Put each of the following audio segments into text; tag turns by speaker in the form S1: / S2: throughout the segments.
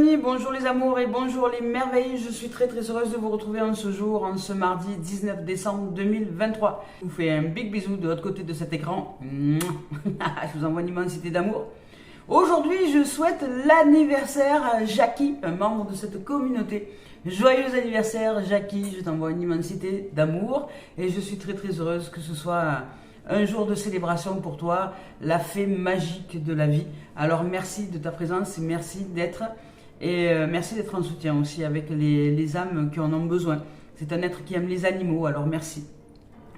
S1: amis, bonjour les amours et bonjour les merveilles. Je suis très heureuse de vous retrouver en ce jour, en ce mardi 19 décembre 2023. Je vous fais un big bisou de l'autre côté de cet écran. Je vous envoie une immensité d'amour. Aujourd'hui, je souhaite l'anniversaire à Jackie, un membre de cette communauté. Joyeux anniversaire Jackie, je t'envoie une immensité d'amour et je suis très heureuse que ce soit un jour de célébration pour toi, la fée magique de la vie. Alors merci de ta présence et merci d'être en soutien aussi avec les âmes qui en ont besoin. C'est un être qui aime les animaux, alors merci.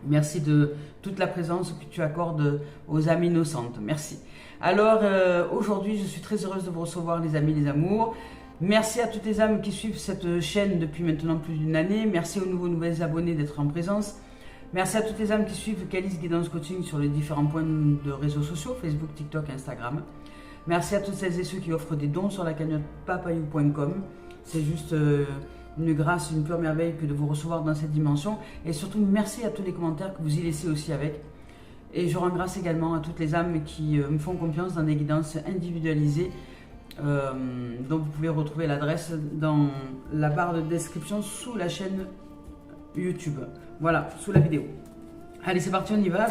S1: Merci de toute la présence que tu accordes aux âmes innocentes. Merci. Alors aujourd'hui, je suis très heureuse de vous recevoir les amis, les amours. Merci à toutes les âmes qui suivent cette chaîne depuis maintenant plus d'une année. Merci aux nouvelles abonnés d'être en présence. Merci à toutes les âmes qui suivent Calice Guidance Coaching sur les différents points de réseaux sociaux, Facebook, TikTok, Instagram. Merci à toutes celles et ceux qui offrent des dons sur la cagnotte papayou.com. C'est juste une grâce, une pure merveille que de vous recevoir dans cette dimension. Et surtout, merci à tous les commentaires que vous y laissez aussi avec. Et je rends grâce également à toutes les âmes qui me font confiance dans des guidances individualisées dont vous pouvez retrouver l'adresse dans la barre de description sous la chaîne YouTube. Voilà, sous la vidéo. Allez, c'est parti, on y va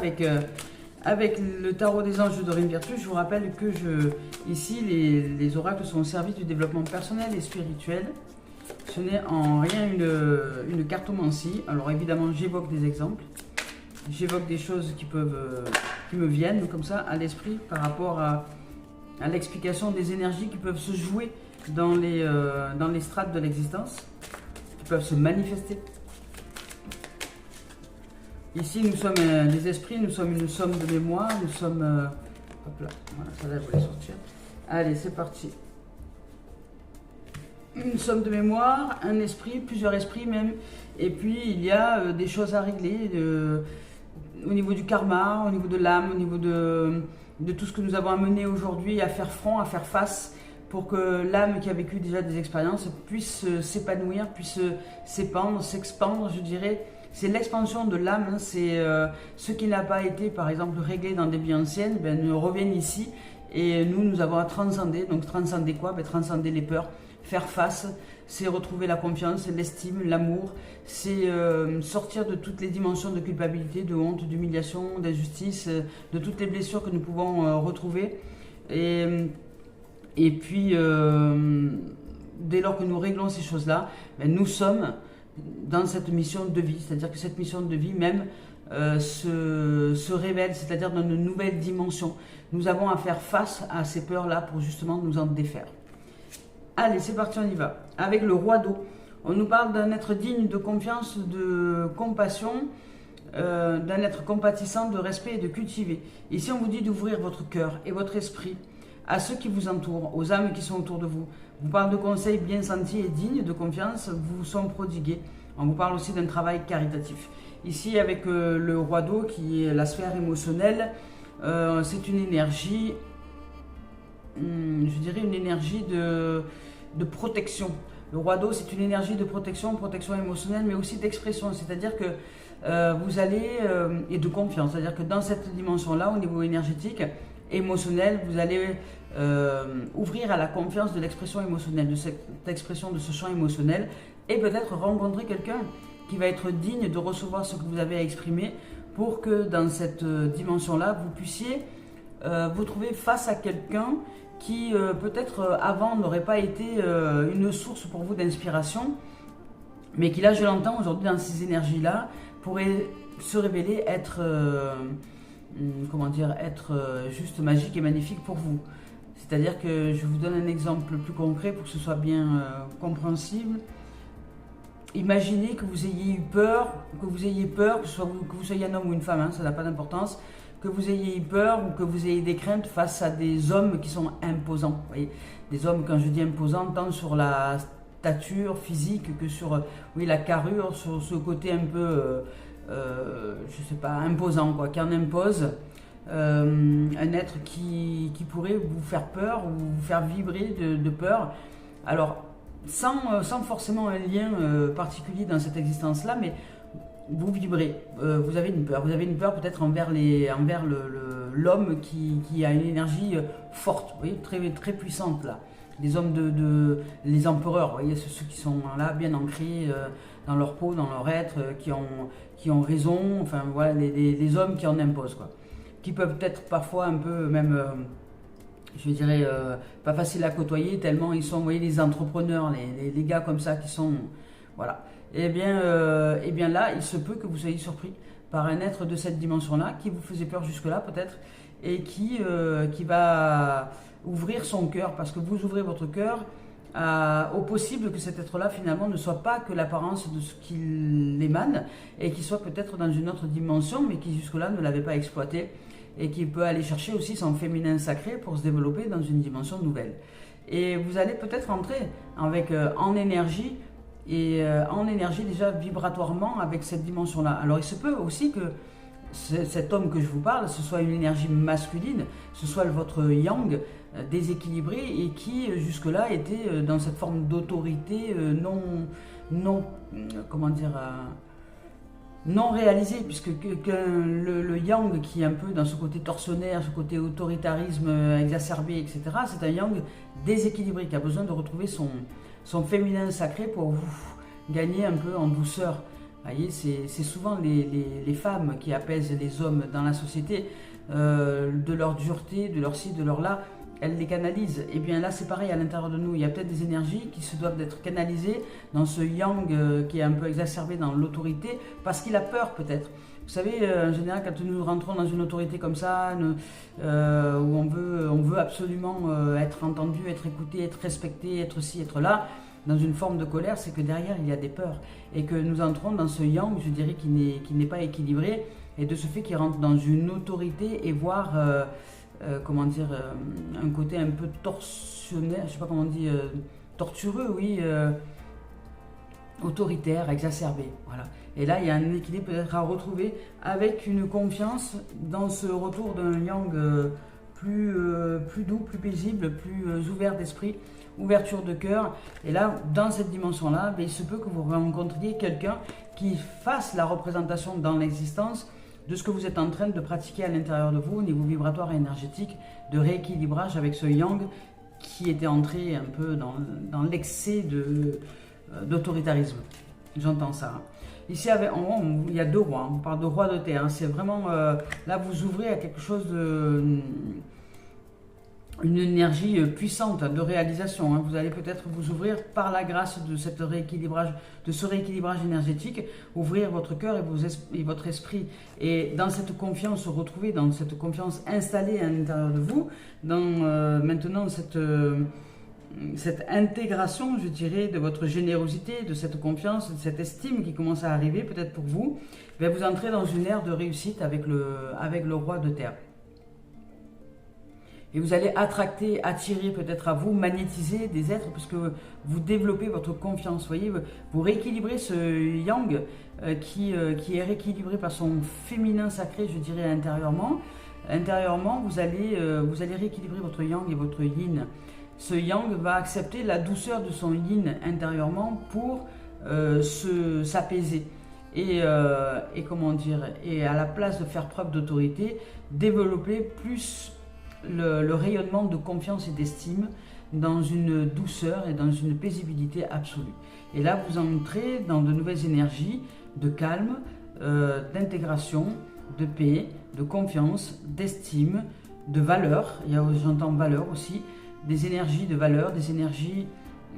S1: avec le tarot des anges de Dorine Virtue. Je vous rappelle que ici, les oracles sont au service du développement personnel et spirituel. Ce n'est en rien une cartomancie. Alors évidemment, j'évoque des exemples. J'évoque des choses qui me viennent comme ça à l'esprit par rapport à l'explication des énergies qui peuvent se jouer dans les strates de l'existence, qui peuvent se manifester. Ici, nous sommes des esprits, nous sommes une somme de mémoire, nous sommes... hop là, voilà, ça là, je voulais sortir. Allez, c'est parti. Une somme de mémoire, un esprit, plusieurs esprits même. Et puis, il y a des choses à régler au niveau du karma, au niveau de l'âme, au niveau de tout ce que nous avons à mener aujourd'hui, à faire front, à faire face, pour que l'âme qui a vécu déjà des expériences puisse s'épanouir, puisse s'épandre, s'expandre, je dirais. C'est l'expansion de l'âme, hein, c'est ce qui n'a pas été, par exemple, réglé dans des vies anciennes, nous reviennent ici et nous avons à transcender. Donc transcender quoi? Transcender les peurs, faire face, c'est retrouver la confiance, l'estime, l'amour, c'est sortir de toutes les dimensions de culpabilité, de honte, d'humiliation, d'injustice, de toutes les blessures que nous pouvons retrouver. Et puis, dès lors que nous réglons ces choses-là, nous sommes dans cette mission de vie, c'est-à-dire que cette mission de vie même se révèle, c'est-à-dire dans une nouvelle dimension. Nous avons à faire face à ces peurs-là pour justement nous en défaire. Allez, c'est parti, on y va. Avec le roi d'eau, on nous parle d'un être digne de confiance, de compassion, d'un être compatissant, de respect et de cultiver. Ici, on vous dit d'ouvrir votre cœur et votre esprit à ceux qui vous entourent, aux âmes qui sont autour de vous. On vous parle de conseils bien sentis et dignes de confiance, vous sont prodigués. On vous parle aussi d'un travail caritatif. Ici, avec le roi d'eau, qui est la sphère émotionnelle, c'est une énergie, je dirais une énergie de protection. Le roi d'eau, c'est une énergie de protection émotionnelle, mais aussi d'expression. C'est-à-dire que vous allez, et de confiance, c'est-à-dire que dans cette dimension-là, au niveau énergétique, émotionnel, vous allez ouvrir à la confiance de l'expression émotionnelle, de cette expression, de ce champ émotionnel, et peut-être rencontrer quelqu'un qui va être digne de recevoir ce que vous avez à exprimer pour que dans cette dimension-là, vous puissiez vous trouver face à quelqu'un qui peut-être avant n'aurait pas été une source pour vous d'inspiration, mais qui là, je l'entends aujourd'hui dans ces énergies-là, pourrait se révéler être... juste magique et magnifique pour vous. C'est-à-dire que je vous donne un exemple plus concret pour que ce soit bien compréhensible. Imaginez que vous ayez eu peur, que vous soyez un homme ou une femme, hein, ça n'a pas d'importance, que vous ayez eu peur ou que vous ayez des craintes face à des hommes qui sont imposants. Vous voyez, des hommes, quand je dis imposants, tant sur la stature physique que sur la carrure, sur ce côté un peu... je sais pas, imposant, quoi, qui en impose, un être qui pourrait vous faire peur ou vous faire vibrer de peur. Alors, sans forcément un lien particulier dans cette existence-là, mais vous vibrez, vous avez une peur peut-être envers l'homme qui a une énergie forte, vous voyez, très puissante là. des hommes les empereurs, vous voyez, ceux qui sont là, bien ancrés dans leur peau, dans leur être, qui ont raison, enfin voilà, les hommes qui en imposent, quoi. Qui peuvent être parfois un peu même, je dirais, pas faciles à côtoyer, tellement ils sont, vous voyez, les entrepreneurs, les gars comme ça qui sont, voilà. Et bien là, il se peut que vous soyez surpris par un être de cette dimension-là, qui vous faisait peur jusque-là peut-être, et qui va ouvrir son cœur, parce que vous ouvrez votre cœur au possible que cet être-là finalement ne soit pas que l'apparence de ce qu'il émane, et qu'il soit peut-être dans une autre dimension, mais qui jusque-là ne l'avait pas exploité, et qui peut aller chercher aussi son féminin sacré pour se développer dans une dimension nouvelle. Et vous allez peut-être entrer avec, en énergie, et en énergie déjà vibratoirement avec cette dimension-là. Alors il se peut aussi que cet homme que je vous parle, ce soit une énergie masculine, ce soit votre yang déséquilibré et qui jusque-là était dans cette forme d'autorité non réalisée, puisque le yang qui est un peu dans ce côté tortionnaire, ce côté autoritarisme exacerbé, etc., c'est un yang déséquilibré qui a besoin de retrouver son féminin sacré pour vous gagner un peu en douceur. Vous voyez, c'est souvent les femmes qui apaisent les hommes dans la société, de leur dureté, de leur ci, de leur là, elles les canalisent. Et bien là c'est pareil à l'intérieur de nous, il y a peut-être des énergies qui se doivent d'être canalisées dans ce yang qui est un peu exacerbé dans l'autorité, parce qu'il a peur peut-être. Vous savez, en général, quand nous rentrons dans une autorité comme ça, où on veut absolument être entendu, être écouté, être respecté, être ci, être là, dans une forme de colère, c'est que derrière il y a des peurs, et que nous entrons dans ce yang, je dirais, qui n'est pas équilibré, et de ce fait qu'il rentre dans une autorité, et voire, comment dire, un côté un peu torsionnaire, je sais pas comment on dit, tortureux, oui, autoritaire, exacerbé, voilà. Et là, il y a un équilibre peut-être à retrouver avec une confiance dans ce retour d'un yang plus doux, plus paisible, plus ouvert d'esprit, ouverture de cœur. Et là, dans cette dimension-là, il se peut que vous rencontriez quelqu'un qui fasse la représentation dans l'existence de ce que vous êtes en train de pratiquer à l'intérieur de vous, au niveau vibratoire et énergétique, de rééquilibrage avec ce yang qui était entré un peu dans l'excès d'autoritarisme. J'entends ça. Ici, en haut, il y a deux rois. On parle de roi de terre. C'est vraiment, là, vous ouvrez à quelque chose une énergie puissante de réalisation. Vous allez peut-être vous ouvrir par la grâce de ce rééquilibrage énergétique, ouvrir votre cœur et votre esprit. Et dans cette confiance retrouvée, dans cette confiance installée à l'intérieur de vous, dans maintenant cette intégration, je dirais, de votre générosité, de cette confiance, de cette estime qui commence à arriver peut-être pour vous, vous entrez dans une ère de réussite avec le roi de terre. Et vous allez attirer peut-être à vous, magnétiser des êtres, parce que vous développez votre confiance. Vous voyez, vous rééquilibrez ce yang qui est rééquilibré par son féminin sacré, je dirais, intérieurement. Intérieurement, vous allez rééquilibrer votre yang et votre yin. Ce yang va accepter la douceur de son yin intérieurement pour s'apaiser. Et comment dire, et à la place de faire preuve d'autorité, développer plus le rayonnement de confiance et d'estime dans une douceur et dans une paisibilité absolue. Et là, vous entrez dans de nouvelles énergies de calme, d'intégration, de paix, de confiance, d'estime, de valeur. J'entends valeur aussi, des énergies de valeur, des énergies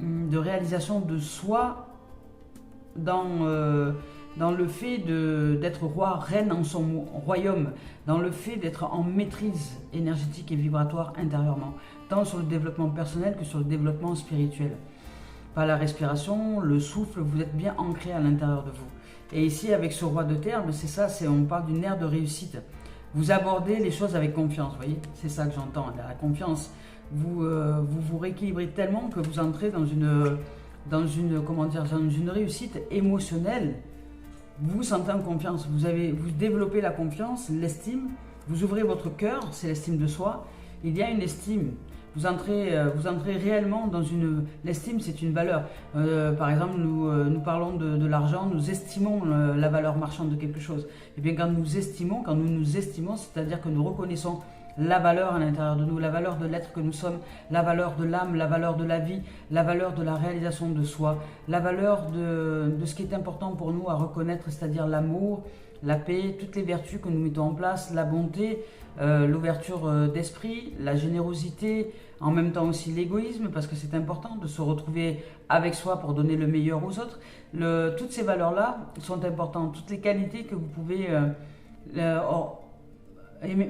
S1: de réalisation de soi dans le fait d'être roi, reine en son royaume, dans le fait d'être en maîtrise énergétique et vibratoire intérieurement, tant sur le développement personnel que sur le développement spirituel. Par la respiration, le souffle, vous êtes bien ancré à l'intérieur de vous. Et ici, avec ce roi de terre, c'est ça, on parle d'une ère de réussite. Vous abordez les choses avec confiance, vous voyez, c'est ça que j'entends, la confiance. Vous rééquilibrez tellement que vous entrez dans une réussite émotionnelle. Vous vous sentez en confiance, vous développez la confiance, l'estime, vous ouvrez votre cœur, c'est l'estime de soi. Il y a une estime, vous entrez réellement dans l'estime, c'est une valeur. Par exemple, nous parlons de l'argent, nous estimons la valeur marchande de quelque chose. Et bien quand nous nous estimons, c'est-à-dire que nous reconnaissons la valeur à l'intérieur de nous, la valeur de l'être que nous sommes, la valeur de l'âme, la valeur de la vie, la valeur de la réalisation de soi, la valeur de ce qui est important pour nous à reconnaître, c'est-à-dire l'amour, la paix, toutes les vertus que nous mettons en place, la bonté, l'ouverture d'esprit, la générosité, en même temps aussi l'égoïsme, parce que c'est important de se retrouver avec soi pour donner le meilleur aux autres. Toutes ces valeurs-là sont importantes, toutes les qualités que vous pouvez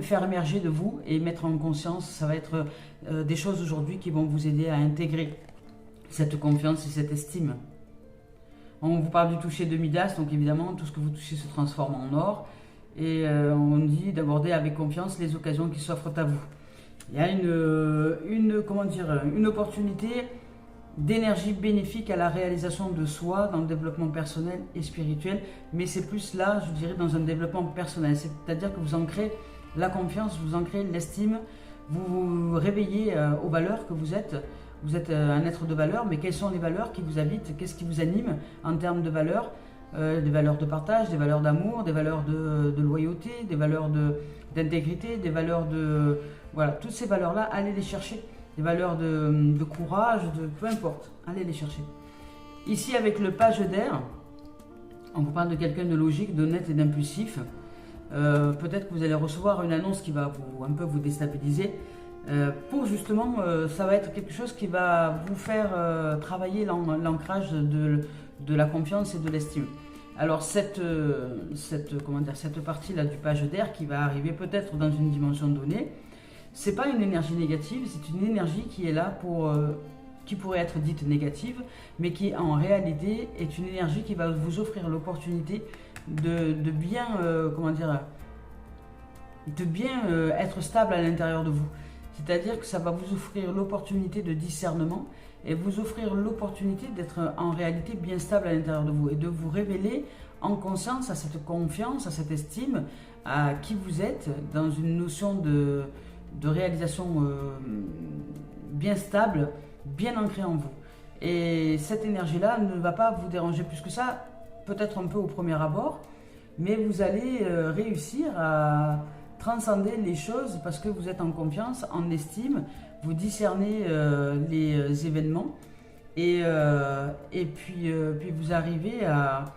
S1: faire émerger de vous et mettre en conscience, ça va être des choses aujourd'hui qui vont vous aider à intégrer cette confiance et cette estime. On vous parle du toucher de Midas, donc évidemment tout ce que vous touchez se transforme en or, et on dit d'aborder avec confiance les occasions qui s'offrent à vous. Il y a une opportunité d'énergie bénéfique à la réalisation de soi dans le développement personnel et spirituel, mais c'est plus là, je dirais, dans un développement personnel, c'est-à-dire que vous ancrez la confiance, vous ancrez l'estime, vous vous réveillez aux valeurs que vous êtes. Vous êtes un être de valeur, mais quelles sont les valeurs qui vous habitent? Qu'est-ce qui vous anime en termes de valeurs? Des valeurs de partage, des valeurs d'amour, des valeurs de loyauté, des valeurs d'intégrité, des valeurs de... Voilà, toutes ces valeurs-là, allez les chercher. Des valeurs de courage, peu importe, allez les chercher. Ici, avec le page d'air, on vous parle de quelqu'un de logique, d'honnête et d'impulsif. Peut-être que vous allez recevoir une annonce qui va un peu vous déstabiliser. Pour justement, ça va être quelque chose qui va vous faire travailler l'ancrage de la confiance et de l'estime. Alors cette partie-là du page d'air qui va arriver peut-être dans une dimension donnée, c'est pas une énergie négative, c'est une énergie qui est là qui pourrait être dite négative, mais qui en réalité est une énergie qui va vous offrir l'opportunité de bien être stable à l'intérieur de vous. C'est-à-dire que ça va vous offrir l'opportunité de discernement et vous offrir l'opportunité d'être en réalité bien stable à l'intérieur de vous et de vous révéler en conscience à cette confiance, à cette estime, à qui vous êtes dans une notion de réalisation bien stable, bien ancrée en vous. Et cette énergie-là ne va pas vous déranger plus que ça, peut-être un peu au premier abord, mais vous allez réussir à transcender les choses parce que vous êtes en confiance, en estime, vous discernez les événements et puis vous arrivez à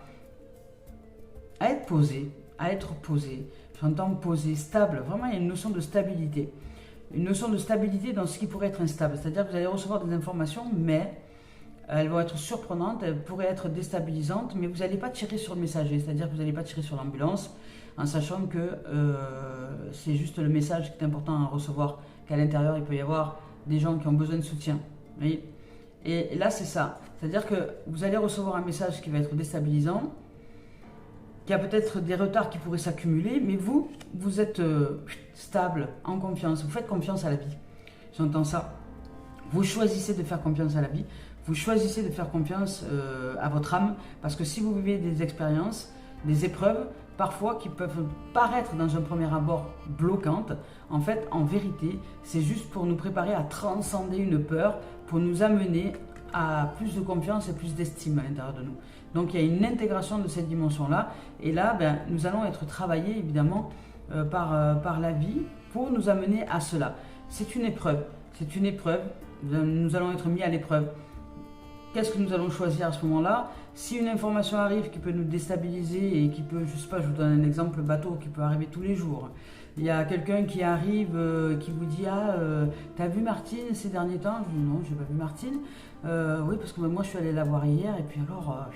S1: être posé, à être posé. J'entends posé, stable, vraiment il y a une notion de stabilité. Une notion de stabilité dans ce qui pourrait être instable, c'est-à-dire que vous allez recevoir des informations, mais elles vont être surprenantes, elles pourraient être déstabilisantes, mais vous n'allez pas tirer sur le messager, c'est-à-dire que vous n'allez pas tirer sur l'ambulance, en sachant que c'est juste le message qui est important à recevoir, qu'à l'intérieur il peut y avoir des gens qui ont besoin de soutien. Oui. Et là c'est ça, c'est-à-dire que vous allez recevoir un message qui va être déstabilisant, qu'il y a peut-être des retards qui pourraient s'accumuler, mais vous êtes stable, en confiance, vous faites confiance à la vie. J'entends ça. Vous choisissez de faire confiance à la vie, vous choisissez de faire confiance à votre âme, parce que si vous vivez des expériences, des épreuves, parfois qui peuvent paraître dans un premier abord bloquantes, en fait, en vérité, c'est juste pour nous préparer à transcender une peur, pour nous amener à plus de confiance et plus d'estime à l'intérieur de nous. Donc il y a une intégration de cette dimension-là, et là, nous allons être travaillés évidemment par la vie pour nous amener à cela. C'est une épreuve, nous allons être mis à l'épreuve. Qu'est-ce que nous allons choisir à ce moment-là? Si une information arrive qui peut nous déstabiliser et qui peut, je sais pas, je vous donne un exemple bateau qui peut arriver tous les jours. Il y a quelqu'un qui arrive, qui vous dit « Ah, t'as vu Martine ces derniers temps ?» Je dis « Non, j'ai pas vu Martine. Oui, parce que moi je suis allée la voir hier et puis alors,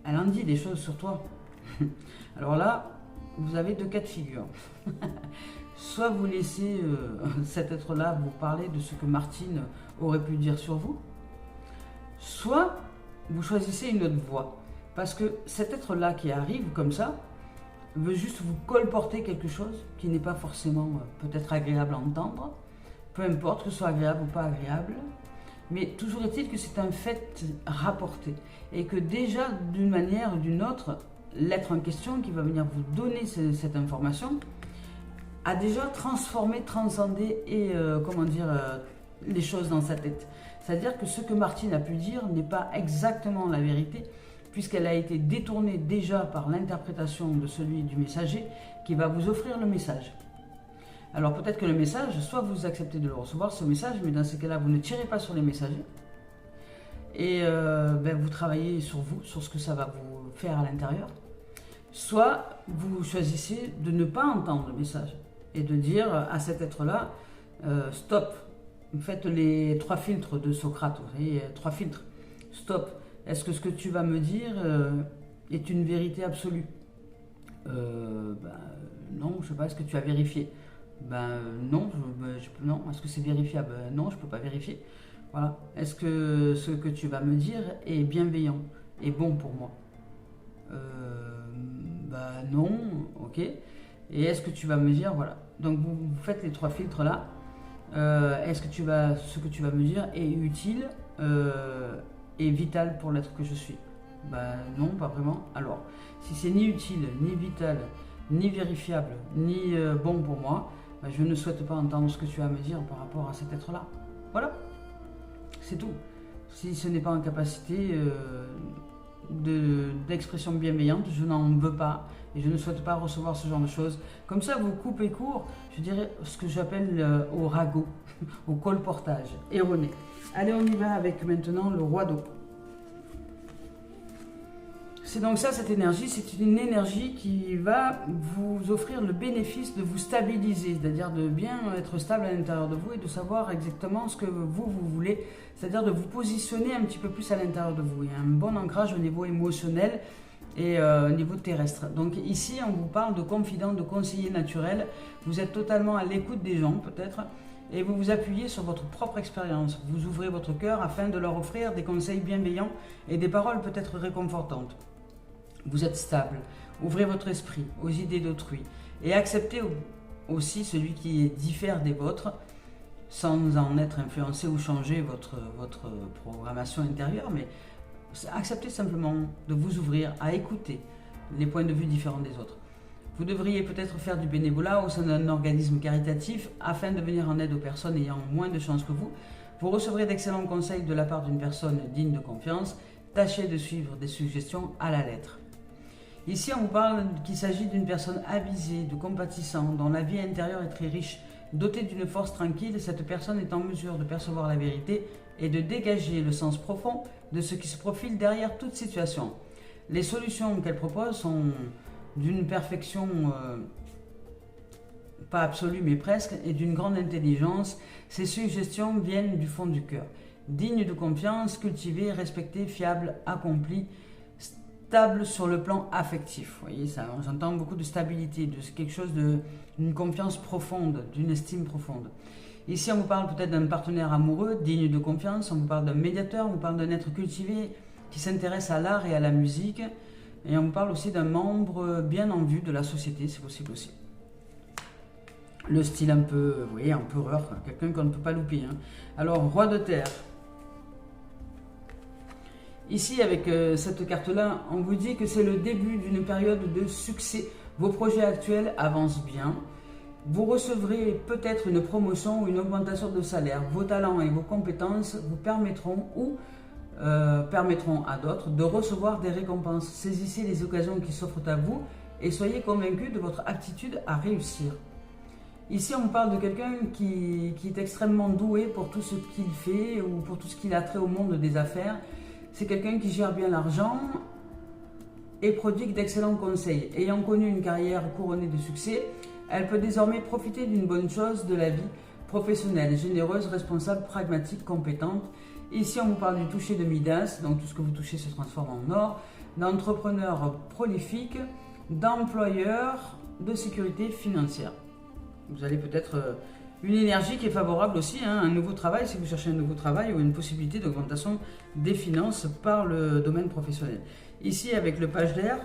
S1: elle en dit des choses sur toi. » Alors là, vous avez deux cas de figure. Soit vous laissez cet être-là vous parler de ce que Martine aurait pu dire sur vous, soit vous choisissez une autre voie. Parce que cet être-là qui arrive comme ça, veut juste vous colporter quelque chose qui n'est pas forcément peut-être agréable à entendre, peu importe que ce soit agréable ou pas agréable, mais toujours est-il que c'est un fait rapporté et que déjà d'une manière ou d'une autre, l'être en question qui va venir vous donner cette information a déjà transformé, transcendé et les choses dans sa tête. C'est-à-dire que ce que Martine a pu dire n'est pas exactement la vérité, puisqu'elle a été détournée déjà par l'interprétation de celui du messager qui va vous offrir le message. Alors peut-être que le message, soit vous acceptez de le recevoir, ce message, mais dans ces cas-là, vous ne tirez pas sur les messagers. Et vous travaillez sur vous, sur ce que ça va vous faire à l'intérieur. Soit vous choisissez de ne pas entendre le message et de dire à cet être-là, stop, faites les 3 filtres de Socrate, vous voyez, 3 filtres, stop, est-ce que ce que tu vas me dire est une vérité absolue? Non, je sais pas, est-ce que tu as vérifié? Non, non, est-ce que c'est vérifiable? Non, je peux pas vérifier. Voilà, est-ce que ce que tu vas me dire est bienveillant, est bon pour moi? Non, ok. Et est-ce que tu vas me dire, voilà. Donc vous faites les 3 filtres là. Est-ce que ce que tu vas me dire est utile et vital pour l'être que je suis? Non, pas vraiment. Alors, si c'est ni utile, ni vital, ni vérifiable, ni bon pour moi, je ne souhaite pas entendre ce que tu vas me dire par rapport à cet être-là. Voilà, c'est tout. Si ce n'est pas en capacité d'expression bienveillante, je n'en veux pas et je ne souhaite pas recevoir ce genre de choses. Comme ça, vous coupez court, je dirais ce que j'appelle au ragot, au colportage erroné. Allez, on y va avec maintenant le roi d'eau. C'est donc ça, cette énergie, c'est une énergie qui va vous offrir le bénéfice de vous stabiliser, c'est-à-dire de bien être stable à l'intérieur de vous et de savoir exactement ce que vous voulez, c'est-à-dire de vous positionner un petit peu plus à l'intérieur de vous. Il y a un bon ancrage au niveau émotionnel et au niveau terrestre. Donc ici, on vous parle de confident, de conseiller naturel. Vous êtes totalement à l'écoute des gens, peut-être, et vous vous appuyez sur votre propre expérience. Vous ouvrez votre cœur afin de leur offrir des conseils bienveillants et des paroles peut-être réconfortantes. Vous êtes stable, ouvrez votre esprit aux idées d'autrui et acceptez aussi celui qui diffère des vôtres sans en être influencé ou changer votre programmation intérieure, mais acceptez simplement de vous ouvrir à écouter les points de vue différents des autres. Vous devriez peut-être faire du bénévolat au sein d'un organisme caritatif afin de venir en aide aux personnes ayant moins de chance que vous. Vous recevrez d'excellents conseils de la part d'une personne digne de confiance. Tâchez de suivre des suggestions à la lettre. Ici, on vous parle qu'il s'agit d'une personne avisée, de compatissant, dont la vie intérieure est très riche. Dotée d'une force tranquille, cette personne est en mesure de percevoir la vérité et de dégager le sens profond de ce qui se profile derrière toute situation. Les solutions qu'elle propose sont d'une perfection, pas absolue mais presque, et d'une grande intelligence. Ces suggestions viennent du fond du cœur. Digne de confiance, cultivé, respecté, fiable, accompli, stable sur le plan affectif. Vous voyez, ça, j'entends beaucoup de stabilité, de quelque chose d'une confiance profonde, d'une estime profonde. Ici, on vous parle peut-être d'un partenaire amoureux, digne de confiance, on vous parle d'un médiateur, on vous parle d'un être cultivé qui s'intéresse à l'art et à la musique, et on vous parle aussi d'un membre bien en vue de la société, c'est possible aussi. Le style un peu, vous voyez, empereur, quelqu'un qu'on ne peut pas louper. Hein. Alors, roi de terre. Ici, avec cette carte-là, on vous dit que c'est le début d'une période de succès. Vos projets actuels avancent bien. Vous recevrez peut-être une promotion ou une augmentation de salaire. Vos talents et vos compétences vous permettront permettront à d'autres de recevoir des récompenses. Saisissez les occasions qui s'offrent à vous et soyez convaincus de votre aptitude à réussir. Ici, on parle de quelqu'un qui est extrêmement doué pour tout ce qu'il fait ou pour tout ce qu'il a trait au monde des affaires. C'est quelqu'un qui gère bien l'argent et prodigue d'excellents conseils. Ayant connu une carrière couronnée de succès, elle peut désormais profiter d'une bonne chose de la vie professionnelle, généreuse, responsable, pragmatique, compétente. Ici, on vous parle du toucher de Midas, donc tout ce que vous touchez se transforme en or, d'entrepreneur prolifique, d'employeur, de sécurité financière. Vous avez peut-être une énergie qui est favorable aussi, hein, un nouveau travail, si vous cherchez un nouveau travail ou une possibilité d'augmentation des finances par le domaine professionnel. Ici, avec le page d'air,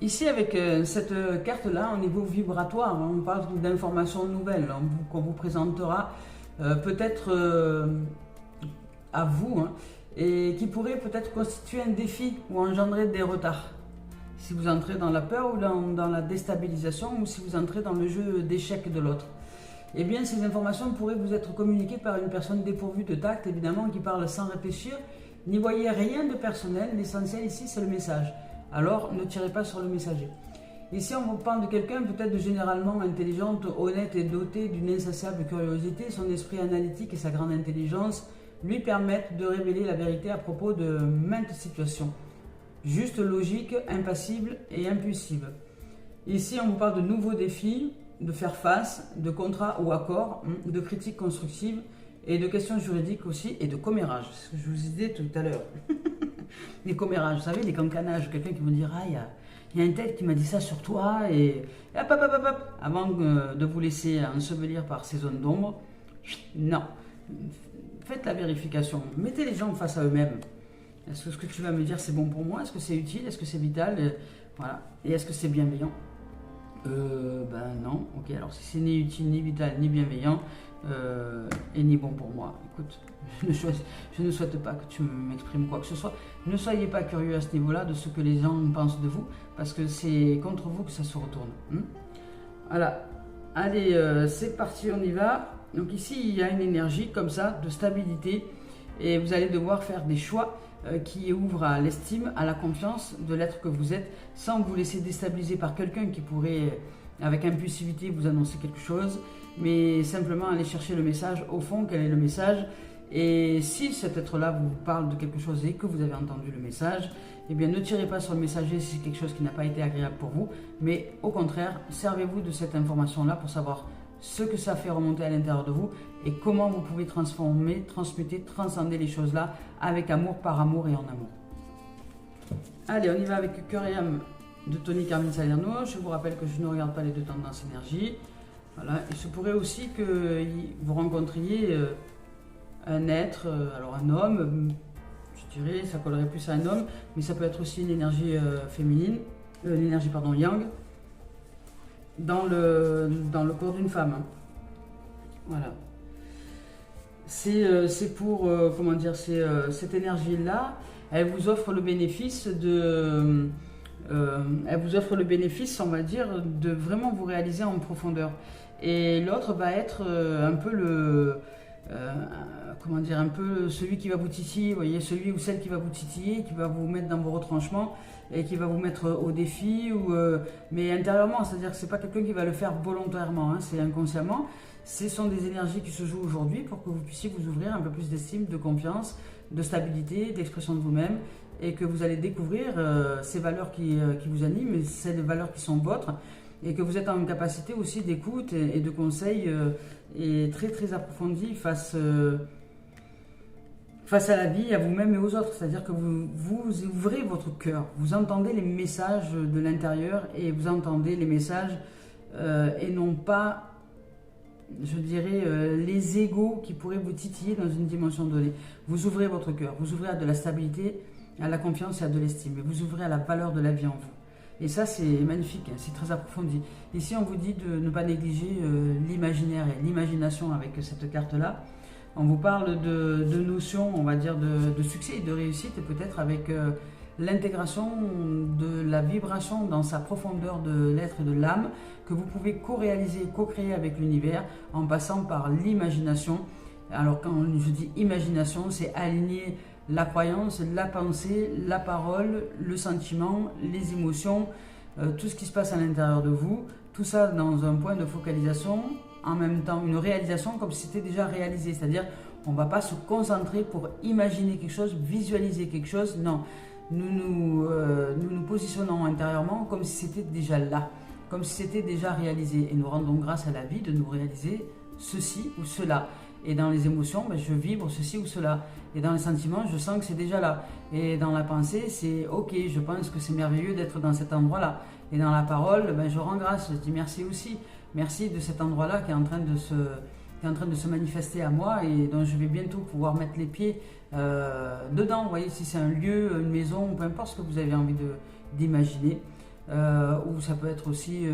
S1: ici, avec cette carte-là, au niveau vibratoire, on parle d'informations nouvelles qu'on vous présentera peut-être à vous, hein, et qui pourrait peut-être constituer un défi ou engendrer des retards. Si vous entrez dans la peur ou dans la déstabilisation, ou si vous entrez dans le jeu d'échecs de l'autre. Eh bien, ces informations pourraient vous être communiquées par une personne dépourvue de tact, évidemment, qui parle sans réfléchir. N'y voyez rien de personnel, l'essentiel ici, c'est le message. Alors, ne tirez pas sur le messager. Ici, on vous parle de quelqu'un peut-être généralement intelligente, honnête et doté d'une insatiable curiosité. Son esprit analytique et sa grande intelligence lui permettent de révéler la vérité à propos de maintes situations. Juste, logique, impassible et impulsive. Ici, on vous parle de nouveaux défis, de faire face, de contrats ou accords, de critiques constructives et de questions juridiques aussi, et de commérages. C'est ce que je vous disais tout à l'heure. Les commérages, vous savez, les cancanages, quelqu'un qui vous dire « Ah, il y a un tel qui m'a dit ça sur toi » et hop, hop, hop, hop, avant de vous laisser ensevelir par ces zones d'ombre. Non. Faites la vérification. Mettez les gens face à eux-mêmes. Est-ce que ce que tu vas me dire, c'est bon pour moi? Est-ce que c'est utile? Est-ce que c'est vital? Voilà. Et est-ce que c'est bienveillant? Ben non. Ok, alors si c'est ni utile, ni vital, ni bienveillant, et ni bon pour moi, écoute, je ne souhaite pas que tu m'exprimes quoi que ce soit. Ne soyez pas curieux à ce niveau-là de ce que les gens pensent de vous, parce que c'est contre vous que ça se retourne. Voilà. Allez, c'est parti, on y va. Donc ici, il y a une énergie comme ça, de stabilité, et vous allez devoir faire des choix qui ouvrent à l'estime, à la confiance de l'être que vous êtes, sans vous laisser déstabiliser par quelqu'un qui pourrait, avec impulsivité, vous annoncer quelque chose, mais simplement aller chercher le message au fond, quel est le message. Et si cet être-là vous parle de quelque chose et que vous avez entendu le message, eh bien ne tirez pas sur le messager si c'est quelque chose qui n'a pas été agréable pour vous, mais au contraire, servez-vous de cette information-là pour savoir ce que ça fait remonter à l'intérieur de vous et comment vous pouvez transformer, transmuter, transcender les choses-là avec amour, par amour et en amour. Allez, on y va avec Cœur et âme de Tony Carmine Salerno. Je vous rappelle que je ne regarde pas les deux tendances énergie. Voilà. Il se pourrait aussi que vous rencontriez un être, alors un homme, je dirais, ça collerait plus à un homme, mais ça peut être aussi une énergie féminine, une énergie, pardon, yang, dans le corps d'une femme. Voilà. C'est pour, comment dire, cette énergie-là, elle vous offre le bénéfice elle vous offre le bénéfice, on va dire, de vraiment vous réaliser en profondeur. Et l'autre va être un peu comment dire, un peu celui qui va vous titiller, vous voyez, celui ou celle qui va vous titiller, qui va vous mettre dans vos retranchements et qui va vous mettre au défi, mais intérieurement, c'est-à-dire que c'est pas quelqu'un qui va le faire volontairement, c'est inconsciemment. Ce sont des énergies qui se jouent aujourd'hui pour que vous puissiez vous ouvrir un peu plus d'estime, de confiance, de stabilité, d'expression de vous-même, et que vous allez découvrir ces valeurs qui vous animent, et c'est les valeurs qui sont vôtres, et que vous êtes en capacité aussi d'écoute et de conseils et très très approfondis face à la vie, à vous-même et aux autres. C'est-à-dire que vous ouvrez votre cœur, vous entendez les messages de l'intérieur et vous entendez les messages et non pas, je dirais, les égos qui pourraient vous titiller dans une dimension donnée. Vous ouvrez votre cœur, vous ouvrez à de la stabilité, à la confiance et à de l'estime. Et vous ouvrez à la valeur de la vie en vous. Et ça, c'est magnifique, c'est très approfondi. Ici, on vous dit de ne pas négliger l'imaginaire et l'imagination avec cette carte-là. On vous parle de notions, on va dire, de succès et de réussite, et peut-être avec l'intégration de la vibration dans sa profondeur de l'être et de l'âme, que vous pouvez co-réaliser, co-créer avec l'univers en passant par l'imagination. Alors quand je dis imagination, c'est aligner la croyance, la pensée, la parole, le sentiment, les émotions, tout ce qui se passe à l'intérieur de vous, tout ça dans un point de focalisation, en même temps une réalisation comme si c'était déjà réalisé, c'est-à-dire on ne va pas se concentrer pour imaginer quelque chose, visualiser quelque chose, non, nous nous positionnons intérieurement comme si c'était déjà là, comme si c'était déjà réalisé, et nous rendons grâce à la vie de nous réaliser ceci ou cela. Et dans les émotions, je vibre ceci ou cela. Et dans les sentiments, je sens que c'est déjà là. Et dans la pensée, c'est ok, je pense que c'est merveilleux d'être dans cet endroit-là. Et dans la parole, je rends grâce, je dis merci aussi. Merci de cet endroit-là qui est en train de se manifester à moi et dont je vais bientôt pouvoir mettre les pieds dedans. Vous voyez, si c'est un lieu, une maison, peu importe ce que vous avez envie d'imaginer. Ou ça peut être aussi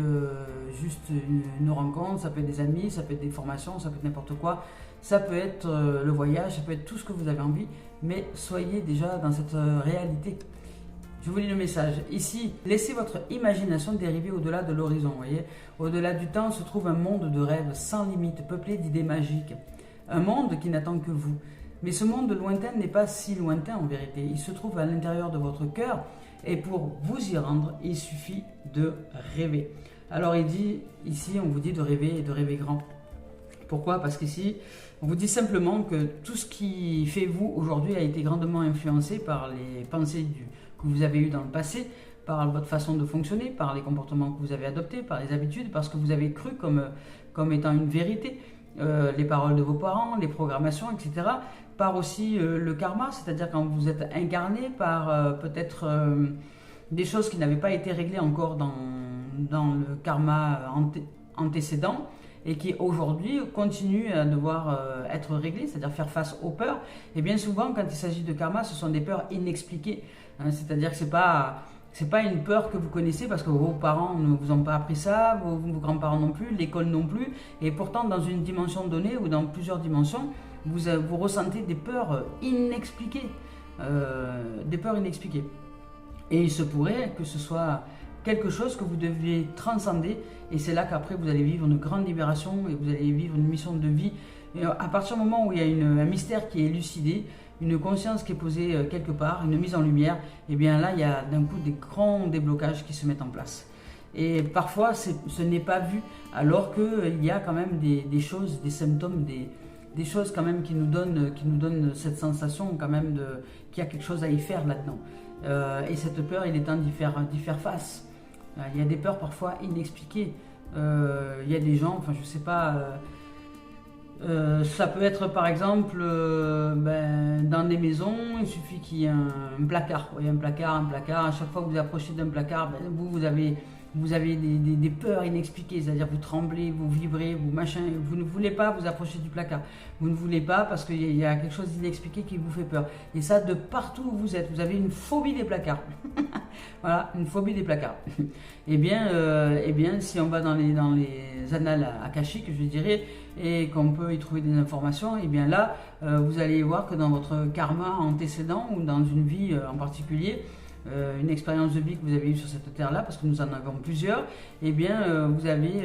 S1: juste une rencontre, ça peut être des amis, ça peut être des formations, ça peut être n'importe quoi. Ça peut être le voyage, ça peut être tout ce que vous avez envie, mais soyez déjà dans cette réalité. Je vous lis le message. Ici, laissez votre imagination dériver au-delà de l'horizon. Au-delà du temps se trouve un monde de rêves sans limite, peuplé d'idées magiques. Un monde qui n'attend que vous. Mais ce monde lointain n'est pas si lointain en vérité. Il se trouve à l'intérieur de votre cœur Et pour vous y rendre, il suffit de rêver. Alors il dit, ici on vous dit de rêver et de rêver grand. Pourquoi? Parce qu'ici, on vous dit simplement que tout ce qui fait vous aujourd'hui a été grandement influencé par les pensées que vous avez eues dans le passé, par votre façon de fonctionner, par les comportements que vous avez adoptés, par les habitudes, parce que vous avez cru comme étant une vérité, les paroles de vos parents, les programmations, etc. Par aussi le karma, c'est-à-dire quand vous êtes incarné par peut-être des choses qui n'avaient pas été réglées encore dans le karma antécédent, et qui aujourd'hui continuent à devoir être réglés, c'est-à-dire faire face aux peurs. Et bien souvent, quand il s'agit de karma, ce sont des peurs inexpliquées. Hein, c'est-à-dire que c'est pas une peur que vous connaissez parce que vos parents ne vous ont pas appris ça, vos grands-parents non plus, l'école non plus. Et pourtant, dans une dimension donnée ou dans plusieurs dimensions, vous ressentez des peurs inexpliquées. Des peurs inexpliquées. Et il se pourrait que ce soit quelque chose que vous deviez transcender, et c'est là qu'après vous allez vivre une grande libération et vous allez vivre une mission de vie. Et à partir du moment où il y a un mystère qui est élucidé, une conscience qui est posée quelque part, une mise en lumière, et bien là il y a d'un coup des grands déblocages qui se mettent en place. Et parfois ce n'est pas vu, alors qu'il y a quand même des choses, des symptômes, des choses quand même qui nous donnent cette sensation quand même qu'il y a quelque chose à y faire là-dedans. Et cette peur, il est temps d'y faire face. Il y a des peurs parfois inexpliquées. Il y a des gens, enfin je sais pas, ça peut être par exemple dans des maisons, il suffit qu'il y ait un placard. Il y a un placard, à chaque fois que vous approchez d'un placard, vous avez des peurs inexpliquées, c'est-à-dire vous tremblez, vous vibrez, vous ne voulez pas vous approcher du placard. Vous ne voulez pas parce qu'il y a quelque chose d'inexpliqué qui vous fait peur. Et ça, de partout où vous êtes, vous avez une phobie des placards. Voilà, une phobie des placards. Eh bien, si on va dans les annales akashiques, je dirais, et qu'on peut y trouver des informations, eh bien là, vous allez voir que dans votre karma antécédent ou dans une vie en particulier, une expérience de vie que vous avez eue sur cette terre-là, parce que nous en avons plusieurs, eh bien, vous avez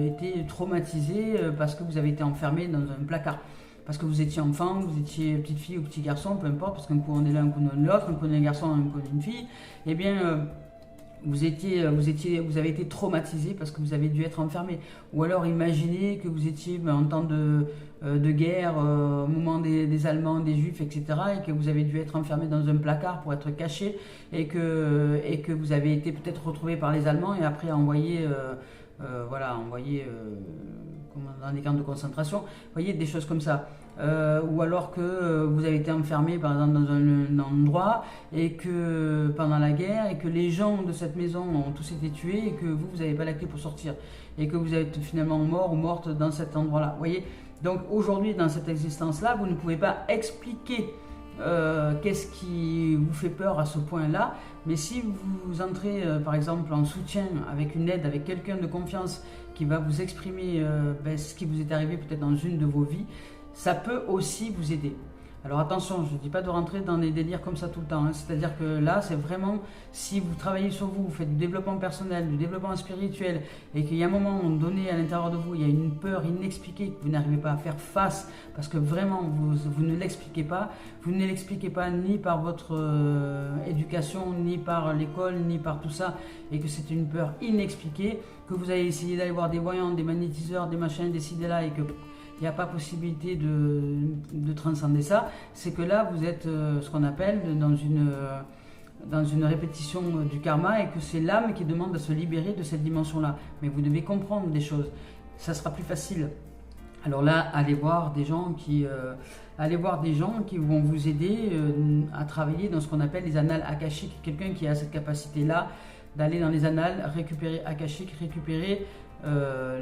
S1: été traumatisé parce que vous avez été enfermé dans un placard. Parce que vous étiez enfant, vous étiez petite fille ou petit garçon, peu importe, parce qu'un coup on est l'un, un coup on est l'autre, un coup on est un garçon, un coup on est une fille, eh bien, vous avez été traumatisé parce que vous avez dû être enfermé. Ou alors imaginez que vous étiez en temps de guerre, au moment des Allemands, des Juifs, etc. et que vous avez dû être enfermé dans un placard pour être caché et que vous avez été peut-être retrouvé par les Allemands et après envoyé dans des camps de concentration. Vous voyez, des choses comme ça. Ou alors que vous avez été enfermé par exemple dans un endroit et que pendant la guerre et que les gens de cette maison ont tous été tués et que vous n'avez pas la clé pour sortir et que vous êtes finalement mort ou morte dans cet endroit-là. Vous voyez, donc aujourd'hui dans cette existence-là, vous ne pouvez pas expliquer qu'est-ce qui vous fait peur à ce point-là, mais si vous entrez par exemple en soutien avec une aide, avec quelqu'un de confiance qui va vous exprimer ce qui vous est arrivé peut-être dans une de vos vies, ça peut aussi vous aider. Alors attention, je ne dis pas de rentrer dans des délires comme ça tout le temps, hein. C'est-à-dire que là, c'est vraiment, si vous travaillez sur vous, vous faites du développement personnel, du développement spirituel, et qu'il y a un moment donné à l'intérieur de vous, il y a une peur inexpliquée que vous n'arrivez pas à faire face, parce que vraiment, vous ne l'expliquez pas, ni par votre éducation, ni par l'école, ni par tout ça, et que c'est une peur inexpliquée, que vous avez essayé d'aller voir des voyants, des magnétiseurs, des machins, des ci, des là, et que il n'y a pas possibilité de transcender ça, c'est que là vous êtes ce qu'on appelle dans une répétition du karma et que c'est l'âme qui demande à se libérer de cette dimension-là. Mais vous devez comprendre des choses, ça sera plus facile. Alors là, allez voir des gens qui vont vous aider à travailler dans ce qu'on appelle les annales akashiques. Quelqu'un qui a cette capacité-là d'aller dans les annales, récupérer akashique, récupérer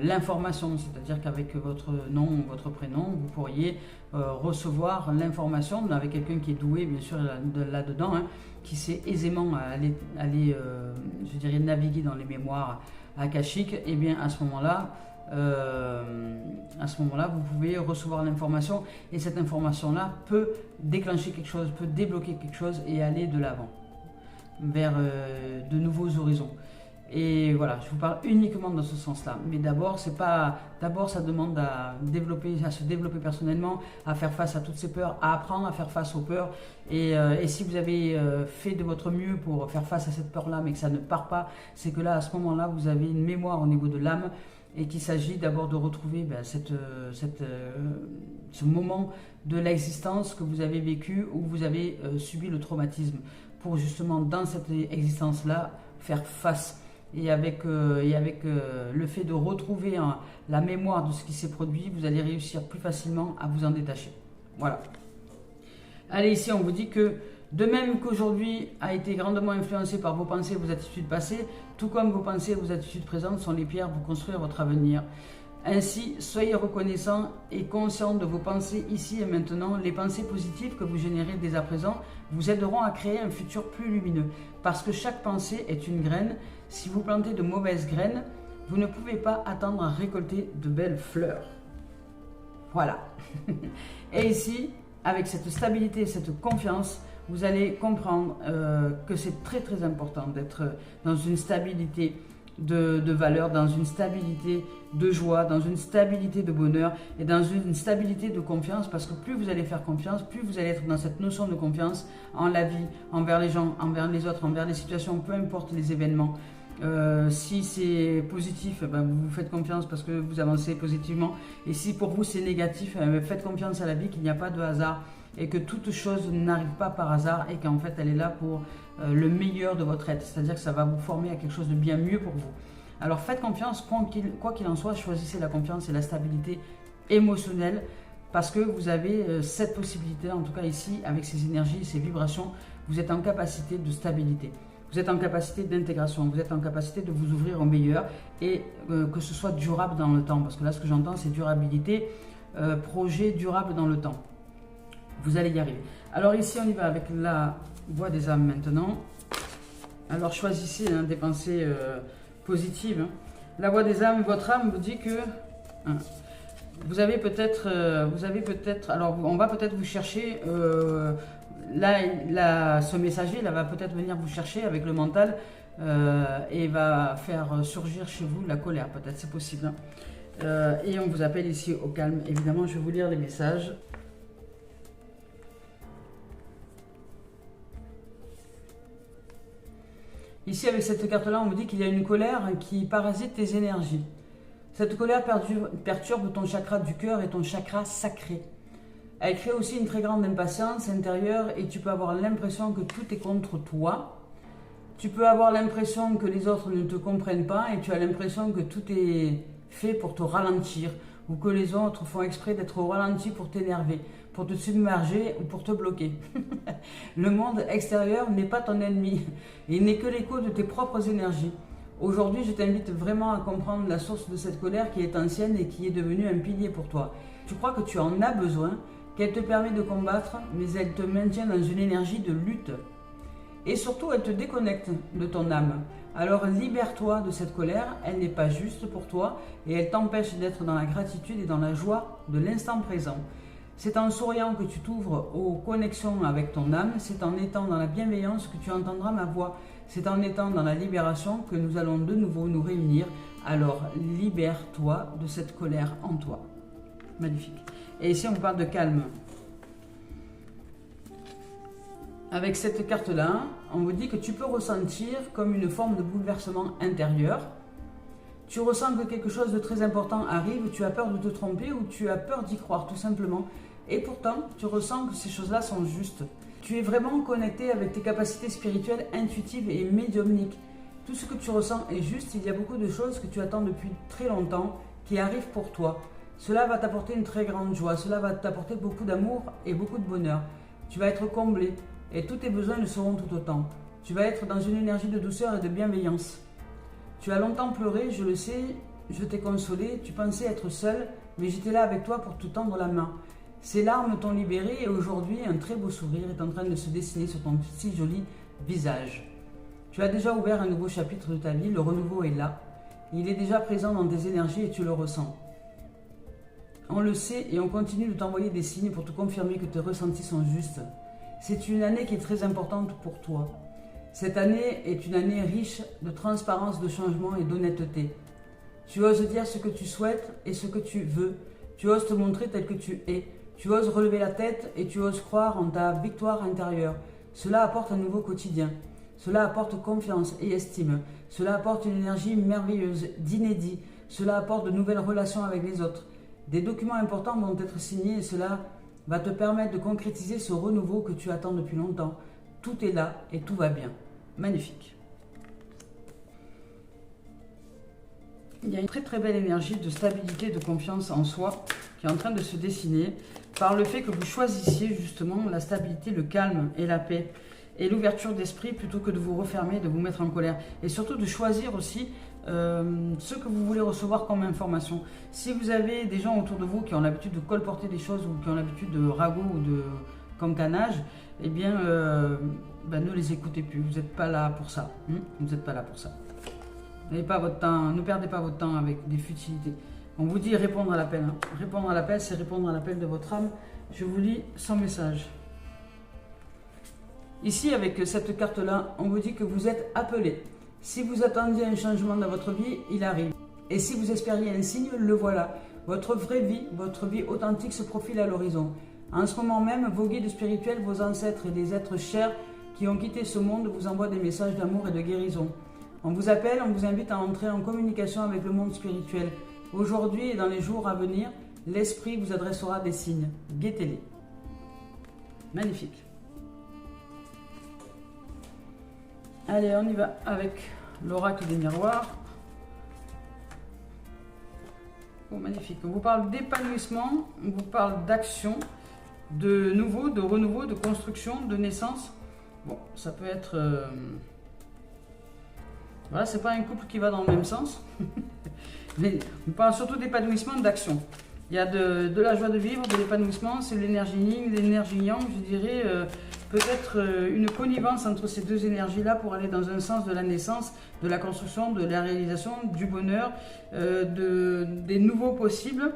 S1: l'information, c'est-à-dire qu'avec votre nom ou votre prénom, vous pourriez recevoir l'information avec quelqu'un qui est doué, bien sûr, là-dedans, hein, qui sait aisément aller je dirais, naviguer dans les mémoires akashiques. Et bien à ce moment-là, vous pouvez recevoir l'information et cette information-là peut déclencher quelque chose, peut débloquer quelque chose et aller de l'avant vers de nouveaux horizons. Et voilà, je vous parle uniquement dans ce sens-là. Mais d'abord, ça demande à se développer personnellement, à faire face à toutes ces peurs, à apprendre à faire face aux peurs. Et si vous avez fait de votre mieux pour faire face à cette peur-là, mais que ça ne part pas, c'est que là, à ce moment-là, vous avez une mémoire au niveau de l'âme et qu'il s'agit d'abord de retrouver ce moment de l'existence que vous avez vécu où vous avez subi le traumatisme pour justement, dans cette existence-là, faire face. Et avec le fait de retrouver la mémoire de ce qui s'est produit, vous allez réussir plus facilement à vous en détacher. Voilà. Allez, ici, on vous dit que de même qu'aujourd'hui a été grandement influencé par vos pensées et vos attitudes passées, tout comme vos pensées et vos attitudes présentes sont les pierres pour construire votre avenir. Ainsi, soyez reconnaissant et conscient de vos pensées ici et maintenant. Les pensées positives que vous générez dès à présent vous aideront à créer un futur plus lumineux. Parce que chaque pensée est une graine. Si vous plantez de mauvaises graines, vous ne pouvez pas attendre à récolter de belles fleurs. Voilà. Et ici, avec cette stabilité et cette confiance, vous allez comprendre que c'est très très important d'être dans une stabilité de valeur, dans une stabilité de joie, dans une stabilité de bonheur et dans une stabilité de confiance, parce que plus vous allez faire confiance, plus vous allez être dans cette notion de confiance en la vie, envers les gens, envers les autres, envers les situations, peu importe les événements. Si c'est positif, vous faites confiance parce que vous avancez positivement, et si pour vous c'est négatif, faites confiance à la vie, qu'il n'y a pas de hasard et que toute chose n'arrive pas par hasard et qu'en fait elle est là pour le meilleur de votre être, c'est-à-dire que ça va vous former à quelque chose de bien mieux pour vous. Alors faites confiance, quoi qu'il en soit, choisissez la confiance et la stabilité émotionnelle, parce que vous avez cette possibilité, en tout cas ici, avec ces énergies, ces vibrations, vous êtes en capacité de stabilité. Vous êtes en capacité d'intégration, vous êtes en capacité de vous ouvrir au meilleur et que ce soit durable dans le temps. Parce que là, ce que j'entends, c'est durabilité, projet durable dans le temps. Vous allez y arriver. Alors ici, on y va avec la voie des âmes maintenant. Alors choisissez des pensées positives. La voie des âmes, votre âme vous dit que vous avez peut-être, alors on va peut-être vous chercher... Là, ce messager là, va peut-être venir vous chercher avec le mental et va faire surgir chez vous la colère, peut-être, c'est possible. Et on vous appelle ici au calme. Évidemment, je vais vous lire les messages. Ici, avec cette carte-là, on vous dit qu'il y a une colère qui parasite tes énergies. Cette colère perturbe ton chakra du cœur et ton chakra sacré. Elle crée aussi une très grande impatience intérieure et tu peux avoir l'impression que tout est contre toi. Tu peux avoir l'impression que les autres ne te comprennent pas et tu as l'impression que tout est fait pour te ralentir ou que les autres font exprès d'être au ralenti pour t'énerver, pour te submerger ou pour te bloquer. Le monde extérieur n'est pas ton ennemi, il n'est que l'écho de tes propres énergies. Aujourd'hui, je t'invite vraiment à comprendre la source de cette colère qui est ancienne et qui est devenue un pilier pour toi. Tu crois que tu en as besoin, qu'elle te permet de combattre, mais elle te maintient dans une énergie de lutte. Et surtout, elle te déconnecte de ton âme. Alors libère-toi de cette colère, elle n'est pas juste pour toi et elle t'empêche d'être dans la gratitude et dans la joie de l'instant présent. C'est en souriant que tu t'ouvres aux connexions avec ton âme, c'est en étant dans la bienveillance que tu entendras ma voix. C'est en étant dans la libération que nous allons de nouveau nous réunir. Alors libère-toi de cette colère en toi. Magnifique. Et ici, on vous parle de calme. Avec cette carte-là, on vous dit que tu peux ressentir comme une forme de bouleversement intérieur. Tu ressens que quelque chose de très important arrive, tu as peur de te tromper ou tu as peur d'y croire, tout simplement. Et pourtant, tu ressens que ces choses-là sont justes. Tu es vraiment connecté avec tes capacités spirituelles, intuitives et médiumniques. Tout ce que tu ressens est juste, il y a beaucoup de choses que tu attends depuis très longtemps qui arrivent pour toi. Cela va t'apporter une très grande joie, cela va t'apporter beaucoup d'amour et beaucoup de bonheur. Tu vas être comblé et tous tes besoins le seront tout autant. Tu vas être dans une énergie de douceur et de bienveillance. Tu as longtemps pleuré, je le sais, je t'ai consolé, tu pensais être seul, mais j'étais là avec toi pour te tendre la main. Ces larmes t'ont libéré et aujourd'hui, un très beau sourire est en train de se dessiner sur ton si joli visage. Tu as déjà ouvert un nouveau chapitre de ta vie, le renouveau est là. Il est déjà présent dans tes énergies et tu le ressens. On le sait et on continue de t'envoyer des signes pour te confirmer que tes ressentis sont justes. C'est une année qui est très importante pour toi. Cette année est une année riche de transparence, de changement et d'honnêteté. Tu oses dire ce que tu souhaites et ce que tu veux. Tu oses te montrer tel que tu es. Tu oses relever la tête et tu oses croire en ta victoire intérieure. Cela apporte un nouveau quotidien. Cela apporte confiance et estime. Cela apporte une énergie merveilleuse, d'inédit. Cela apporte de nouvelles relations avec les autres. Des documents importants vont être signés et cela va te permettre de concrétiser ce renouveau que tu attends depuis longtemps. Tout est là et tout va bien. Magnifique. Il y a une très très belle énergie de stabilité, de confiance en soi qui est en train de se dessiner par le fait que vous choisissiez justement la stabilité, le calme et la paix et l'ouverture d'esprit plutôt que de vous refermer, de vous mettre en colère et surtout de choisir aussi ce que vous voulez recevoir comme information. Si vous avez des gens autour de vous qui ont l'habitude de colporter des choses ou qui ont l'habitude de ragots ou de cancanage, eh bien ne les écoutez plus, vous n'êtes pas là pour ça. Vous n'êtes pas là pour ça. N'ayez pas votre temps, ne perdez pas votre temps avec des futilités. On vous dit répondre à l'appel. Répondre à l'appel, c'est répondre à l'appel de votre âme. Je vous lis son message. Ici, avec cette carte-là, on vous dit que vous êtes appelé. Si vous attendiez un changement dans votre vie, il arrive. Et si vous espériez un signe, le voilà. Votre vraie vie, votre vie authentique se profile à l'horizon. En ce moment même, vos guides spirituels, vos ancêtres et des êtres chers qui ont quitté ce monde vous envoient des messages d'amour et de guérison. On vous appelle, on vous invite à entrer en communication avec le monde spirituel. Aujourd'hui et dans les jours à venir, l'esprit vous adressera des signes. Guettez-les. Magnifique. Allez, on y va avec l'oracle des miroirs. Oh, magnifique. On vous parle d'épanouissement, on vous parle d'action, de nouveau, de renouveau, de construction, de naissance. Bon, ça peut être... Voilà, c'est pas un couple qui va dans le même sens. Mais on parle surtout d'épanouissement, d'action. Il y a de la joie de vivre, de l'épanouissement, c'est l'énergie yin, l'énergie yang, je dirais peut-être une connivence entre ces deux énergies-là pour aller dans un sens de la naissance, de la construction, de la réalisation, du bonheur, des nouveaux possibles.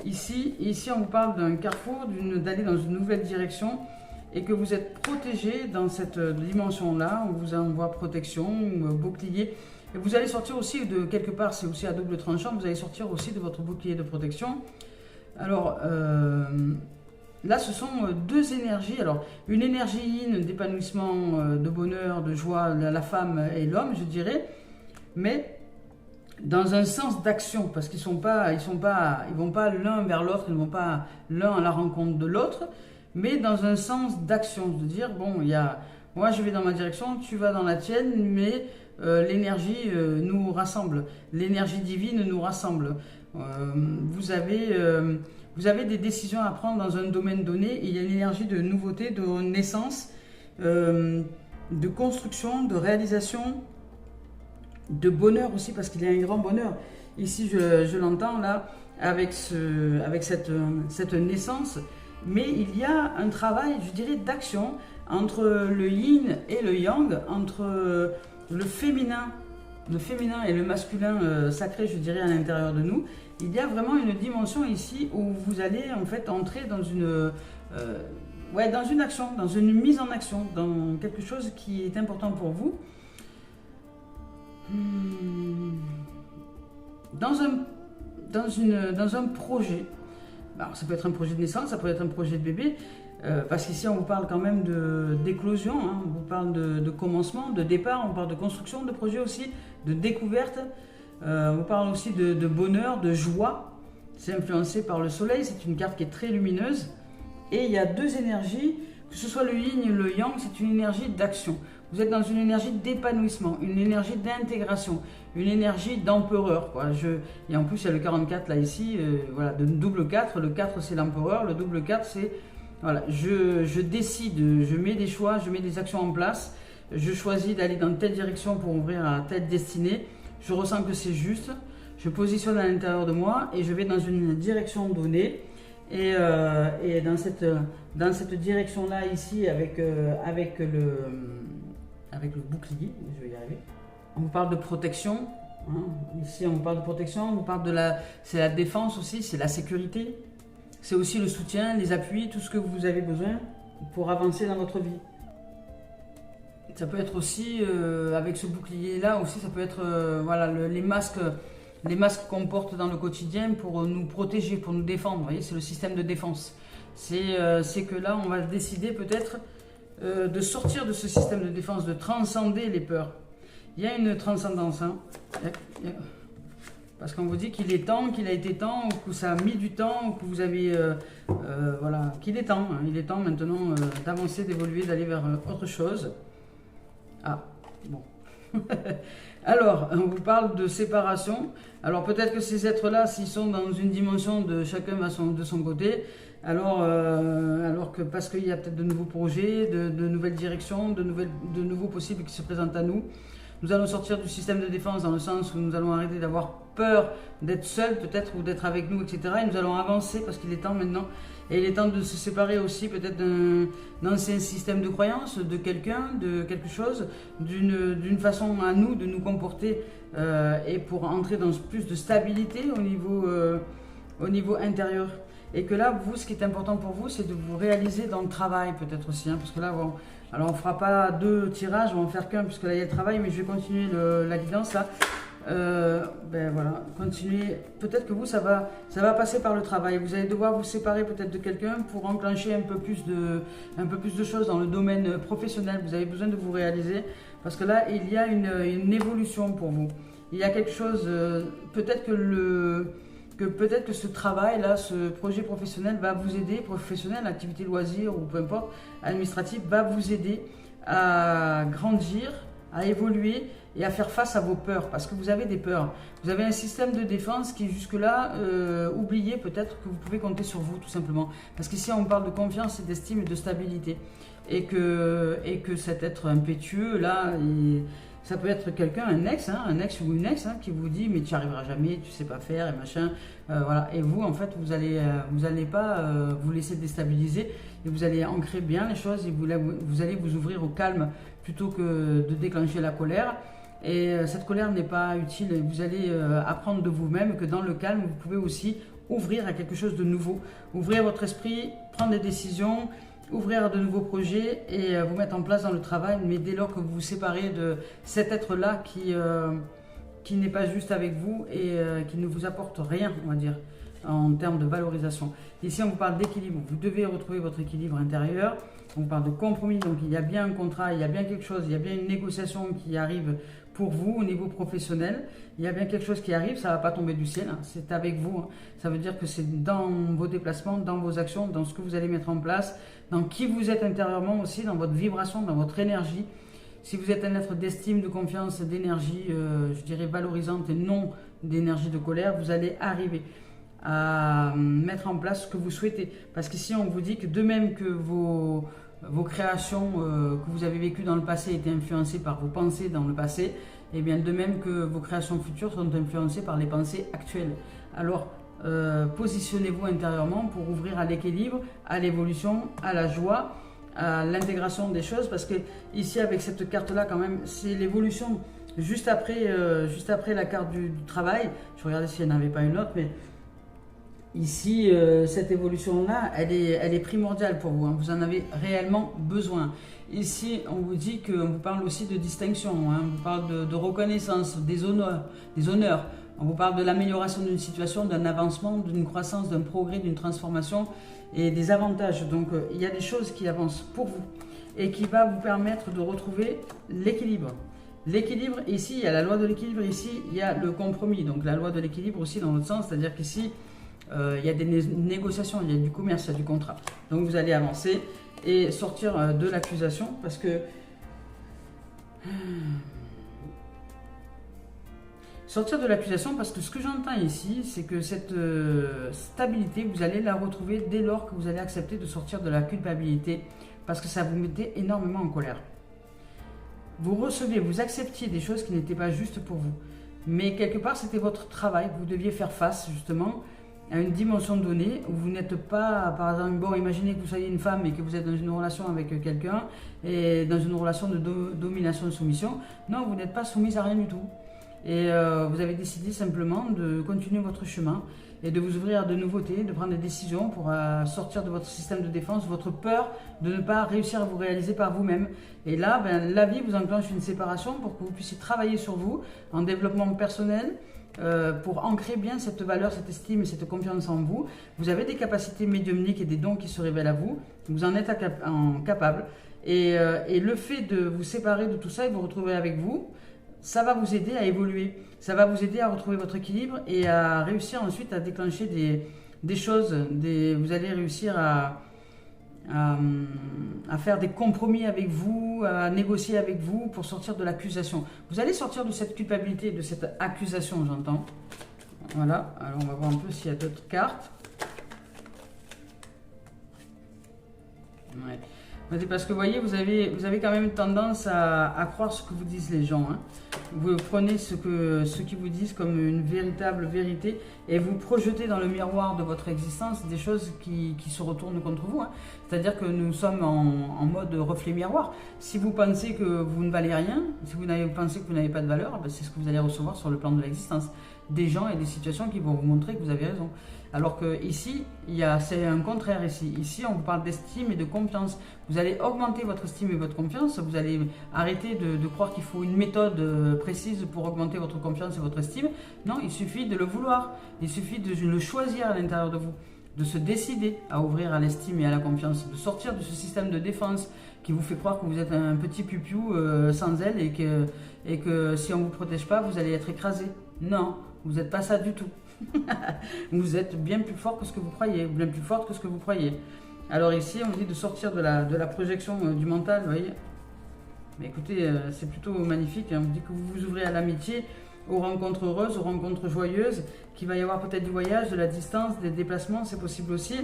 S1: Ici, on vous parle d'un carrefour, d'aller dans une nouvelle direction et que vous êtes protégé dans cette dimension-là. On vous envoie protection, bouclier. Et vous allez sortir aussi de quelque part, c'est aussi à double tranchant, vous allez sortir aussi de votre bouclier de protection. Alors, là, ce sont deux énergies. Alors, une énergie yin d'épanouissement, de bonheur, de joie, la femme et l'homme, je dirais, mais dans un sens d'action, parce qu'ils vont pas l'un vers l'autre, ils ne vont pas l'un à la rencontre de l'autre, mais dans un sens d'action, de dire, bon, moi je vais dans ma direction, tu vas dans la tienne, mais l'énergie nous rassemble, l'énergie divine nous rassemble. Vous avez des décisions à prendre dans un domaine donné, et il y a une énergie de nouveauté, de naissance, de construction, de réalisation, de bonheur aussi, parce qu'il y a un grand bonheur. Ici, je l'entends là, avec cette naissance, mais il y a un travail, je dirais, d'action entre le yin et le yang, entre le féminin et le masculin sacré, je dirais, à l'intérieur de nous. Il y a vraiment une dimension ici où vous allez en fait entrer dans dans une action, dans une mise en action, dans quelque chose qui est important pour vous. Dans un projet. Alors, ça peut être un projet de naissance, ça peut être un projet de bébé, parce qu'ici on vous parle quand même d'éclosion, on vous parle de commencement, de départ, on parle de construction, de projet aussi, de découverte, on vous parle aussi de bonheur, de joie. C'est influencé par le soleil, c'est une carte qui est très lumineuse, et il y a deux énergies, que ce soit le yin et le yang, c'est une énergie d'action. Vous êtes dans une énergie d'épanouissement, une énergie d'intégration, une énergie d'empereur, quoi. Et en plus, il y a le 44 là, ici, voilà, de double 4. Le 4, c'est l'empereur. Le double 4, c'est, voilà, je décide, je mets des choix, je mets des actions en place. Je choisis d'aller dans telle direction pour ouvrir à telle destinée. Je ressens que c'est juste. Je positionne à l'intérieur de moi et je vais dans une direction donnée. Et dans cette direction-là, ici, avec le bouclier, je vais y arriver. On vous parle de protection. Ici, on vous parle de protection. On vous parle c'est la défense aussi, c'est la sécurité. C'est aussi le soutien, les appuis, tout ce que vous avez besoin pour avancer dans votre vie. Ça peut être aussi, avec ce bouclier-là, aussi, ça peut être voilà, les masques qu'on porte dans le quotidien pour nous protéger, pour nous défendre. Vous voyez, c'est le système de défense. C'est que là, on va décider peut-être de sortir de ce système de défense, de transcender les peurs. Il y a une transcendance, hein. Parce qu'on vous dit qu'il est temps, qu'il a été temps, ou que ça a mis du temps, ou que vous avez... voilà, qu'il est temps. Hein. Il est temps maintenant d'avancer, d'évoluer, d'aller vers autre chose. Ah, bon. Alors, on vous parle de séparation. Alors, peut-être que ces êtres-là, s'ils sont dans une dimension de chacun de son côté, alors que parce qu'il y a peut-être de nouveaux projets, de nouvelles directions, de nouveaux possibles qui se présentent à nous, nous allons sortir du système de défense dans le sens où nous allons arrêter d'avoir peur d'être seuls peut-être ou d'être avec nous, etc. Et nous allons avancer parce qu'il est temps maintenant. Et il est temps de se séparer aussi peut-être d'un ancien système de croyance, de quelqu'un, de quelque chose, d'une façon à nous de nous comporter et pour entrer dans plus de stabilité au niveau intérieur. Et que là, vous, ce qui est important pour vous, c'est de vous réaliser dans le travail peut-être aussi. Hein, parce que là, bon, alors on ne fera pas 2 tirages, on va en faire qu'un, puisque là, il y a le travail, mais je vais continuer la guidance là. Ben voilà, continuez. Peut-être que vous, ça va passer par le travail. Vous allez devoir vous séparer peut-être de quelqu'un pour enclencher un peu plus de choses dans le domaine professionnel. Vous avez besoin de vous réaliser parce que là, il y a une évolution pour vous. Il y a quelque chose, peut-être que ce travail-là, ce projet professionnel va vous aider, professionnel, activité loisir ou peu importe, administratif, va vous aider à grandir, à évoluer et à faire face à vos peurs, parce que vous avez des peurs. Vous avez un système de défense qui jusque-là, oubliez peut-être que vous pouvez compter sur vous tout simplement. Parce qu'ici on parle de confiance et d'estime et de stabilité. Et que cet être impétueux là, ça peut être quelqu'un, un ex ou une ex qui vous dit mais tu n'y arriveras jamais, tu sais pas faire et machin. Voilà. Et vous en fait vous allez pas vous laisser déstabiliser et vous allez ancrer bien les choses et vous allez vous ouvrir au calme plutôt que de déclencher la colère. Et cette colère n'est pas utile et vous allez apprendre de vous-même que dans le calme vous pouvez aussi ouvrir à quelque chose de nouveau, ouvrir votre esprit, prendre des décisions, ouvrir à de nouveaux projets et vous mettre en place dans le travail, mais dès lors que vous vous séparez de cet être-là qui n'est pas juste avec vous et qui ne vous apporte rien, on va dire, en termes de valorisation. Ici, on vous parle d'équilibre. Vous devez retrouver votre équilibre intérieur. On parle de compromis, donc il y a bien un contrat, il y a bien quelque chose, il y a bien une négociation qui arrive pour vous au niveau professionnel. Il y a bien quelque chose qui arrive, ça ne va pas tomber du ciel, hein, c'est avec vous. Hein. Ça veut dire que c'est dans vos déplacements, dans vos actions, dans ce que vous allez mettre en place, dans qui vous êtes intérieurement aussi, dans votre vibration, dans votre énergie. Si vous êtes un être d'estime, de confiance, d'énergie, je dirais valorisante et non d'énergie de colère, vous allez arriver à mettre en place ce que vous souhaitez. Parce qu'ici, on vous dit que de même que vos créations que vous avez vécues dans le passé étaient influencées par vos pensées dans le passé, et bien de même que vos créations futures sont influencées par les pensées actuelles. Alors, positionnez-vous intérieurement pour ouvrir à l'équilibre, à l'évolution, à la joie, à l'intégration des choses. Parce que ici, avec cette carte-là, quand même, c'est l'évolution. Juste après la carte du travail, je regardais s'il n'y en avait pas une autre, mais ici, cette évolution-là, elle est primordiale pour vous. Hein. Vous en avez réellement besoin. Ici, on vous dit qu'on vous parle aussi de distinction. Hein. On vous parle de reconnaissance, des honneurs. On vous parle de l'amélioration d'une situation, d'un avancement, d'une croissance, d'un progrès, d'une transformation et des avantages. Donc, il y a des choses qui avancent pour vous et qui va vous permettre de retrouver l'équilibre. L'équilibre, ici, il y a la loi de l'équilibre. Ici, il y a le compromis. Donc, la loi de l'équilibre aussi dans l'autre sens, c'est-à-dire qu'ici, il y a des négociations, il y a du commerce, il y a du contrat. Donc vous allez avancer et sortir de l'accusation parce que... Sortir de l'accusation parce que ce que j'entends ici, c'est que cette stabilité, vous allez la retrouver dès lors que vous allez accepter de sortir de la culpabilité parce que ça vous mettait énormément en colère. Vous acceptiez des choses qui n'étaient pas justes pour vous. Mais quelque part, c'était votre travail, vous deviez faire face justement à une dimension donnée où vous n'êtes pas, par exemple, bon, imaginez que vous soyez une femme et que vous êtes dans une relation avec quelqu'un et dans une relation de domination-soumission. Non, vous n'êtes pas soumise à rien du tout. Et vous avez décidé simplement de continuer votre chemin et de vous ouvrir à de nouveautés, de prendre des décisions pour sortir de votre système de défense, votre peur de ne pas réussir à vous réaliser par vous-même. Et là, la vie vous enclenche une séparation pour que vous puissiez travailler sur vous en développement personnel, pour ancrer bien cette valeur, cette estime et cette confiance en vous. Vous avez des capacités médiumniques et des dons qui se révèlent à vous. Vous en êtes capable. Et le fait de vous séparer de tout ça et de vous retrouver avec vous, ça va vous aider à évoluer. Ça va vous aider à retrouver votre équilibre et à réussir ensuite à déclencher des choses. Vous allez réussir à faire des compromis avec vous, à négocier avec vous pour sortir de l'accusation. Vous allez sortir de cette culpabilité, de cette accusation, j'entends. Voilà, alors on va voir un peu s'il y a d'autres cartes. Ouais. C'est parce que vous voyez, vous avez quand même tendance à croire ce que vous disent les gens. Hein. Vous prenez ce qu'ils vous disent comme une véritable vérité et vous projetez dans le miroir de votre existence des choses qui se retournent contre vous. Hein. C'est-à-dire que nous sommes en mode reflet miroir. Si vous pensez que vous ne valez rien, si vous pensez que vous n'avez pas de valeur, c'est ce que vous allez recevoir sur le plan de l'existence. Des gens et des situations qui vont vous montrer que vous avez raison. Alors que ici, c'est un contraire ici. Ici, on vous parle d'estime et de confiance. Vous allez augmenter votre estime et votre confiance. Vous allez arrêter de croire qu'il faut une méthode précise pour augmenter votre confiance et votre estime. Non, il suffit de le vouloir. Il suffit de le choisir à l'intérieur de vous. De se décider à ouvrir à l'estime et à la confiance. De sortir de ce système de défense qui vous fait croire que vous êtes un petit pipiou sans aile et que si on ne vous protège pas, vous allez être écrasé. Non, vous n'êtes pas ça du tout. Vous êtes bien plus fort que ce que vous croyez, bien plus forte que ce que vous croyez. Alors ici, on dit de sortir de la projection du mental, vous voyez. Mais écoutez, c'est plutôt magnifique. Hein. On dit que vous vous ouvrez à l'amitié, aux rencontres heureuses, aux rencontres joyeuses, qu'il va y avoir peut-être du voyage, de la distance, des déplacements, c'est possible aussi.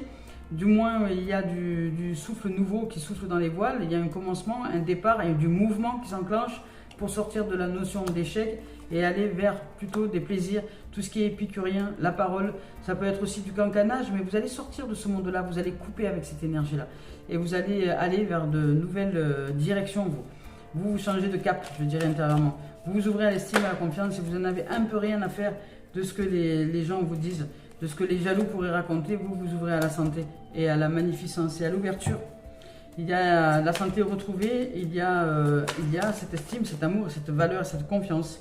S1: Du moins, il y a du souffle nouveau qui souffle dans les voiles. Il y a un commencement, un départ et du mouvement qui s'enclenche pour sortir de la notion d'échec et aller vers plutôt des plaisirs, tout ce qui est épicurien, la parole, ça peut être aussi du cancanage, mais vous allez sortir de ce monde-là, vous allez couper avec cette énergie-là, et vous allez aller vers de nouvelles directions, vous changez de cap, je dirais intérieurement, vous vous ouvrez à l'estime, à la confiance, et vous en avez un peu rien à faire de ce que les gens vous disent, de ce que les jaloux pourraient raconter, vous vous ouvrez à la santé, et à la magnificence, et à l'ouverture. Il y a la santé retrouvée, il y a cette estime, cet amour, cette valeur, cette confiance.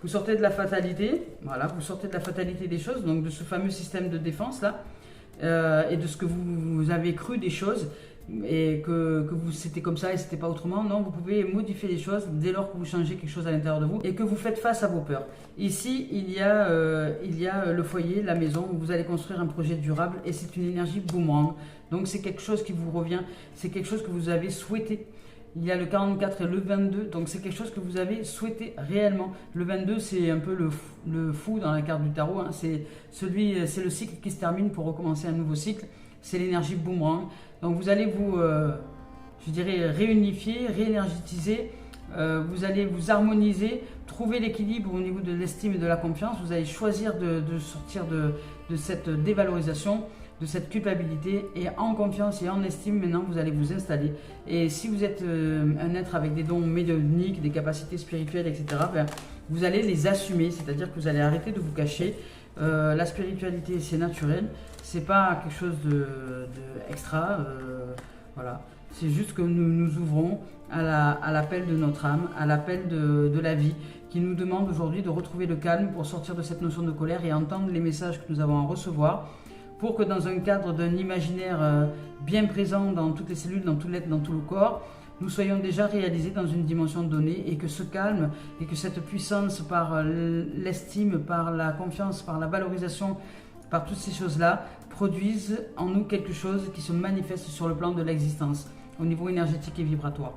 S1: Vous sortez de la fatalité, voilà, vous sortez de la fatalité des choses, donc de ce fameux système de défense là, et de ce que vous avez cru des choses, et que c'était comme ça et c'était pas autrement. Non, vous pouvez modifier les choses dès lors que vous changez quelque chose à l'intérieur de vous et que vous faites face à vos peurs. Ici, il y a le foyer, la maison, où vous allez construire un projet durable et c'est une énergie boomerang. Donc c'est quelque chose qui vous revient, c'est quelque chose que vous avez souhaité. Il y a le 44 et le 22, donc c'est quelque chose que vous avez souhaité réellement. Le 22, c'est un peu le fou dans la carte du tarot. Hein. C'est le cycle qui se termine pour recommencer un nouveau cycle. C'est l'énergie boomerang. Donc vous allez vous, je dirais, réunifier, réénergétiser. Vous allez vous harmoniser, trouver l'équilibre au niveau de l'estime et de la confiance. Vous allez choisir de sortir de cette dévalorisation, de cette culpabilité, et en confiance et en estime, maintenant vous allez vous installer. Et si vous êtes un être avec des dons médiumniques, des capacités spirituelles, etc., vous allez les assumer, c'est-à-dire que vous allez arrêter de vous cacher. La spiritualité, c'est naturel, c'est pas quelque chose de extra, voilà. C'est juste que nous nous ouvrons à l'appel de notre âme, à l'appel de la vie, qui nous demande aujourd'hui de retrouver le calme pour sortir de cette notion de colère et entendre les messages que nous avons à recevoir, pour que dans un cadre d'un imaginaire bien présent dans toutes les cellules, dans tout l'être, dans tout le corps, nous soyons déjà réalisés dans une dimension donnée et que ce calme et que cette puissance par l'estime, par la confiance, par la valorisation, par toutes ces choses-là, produisent en nous quelque chose qui se manifeste sur le plan de l'existence, au niveau énergétique et vibratoire.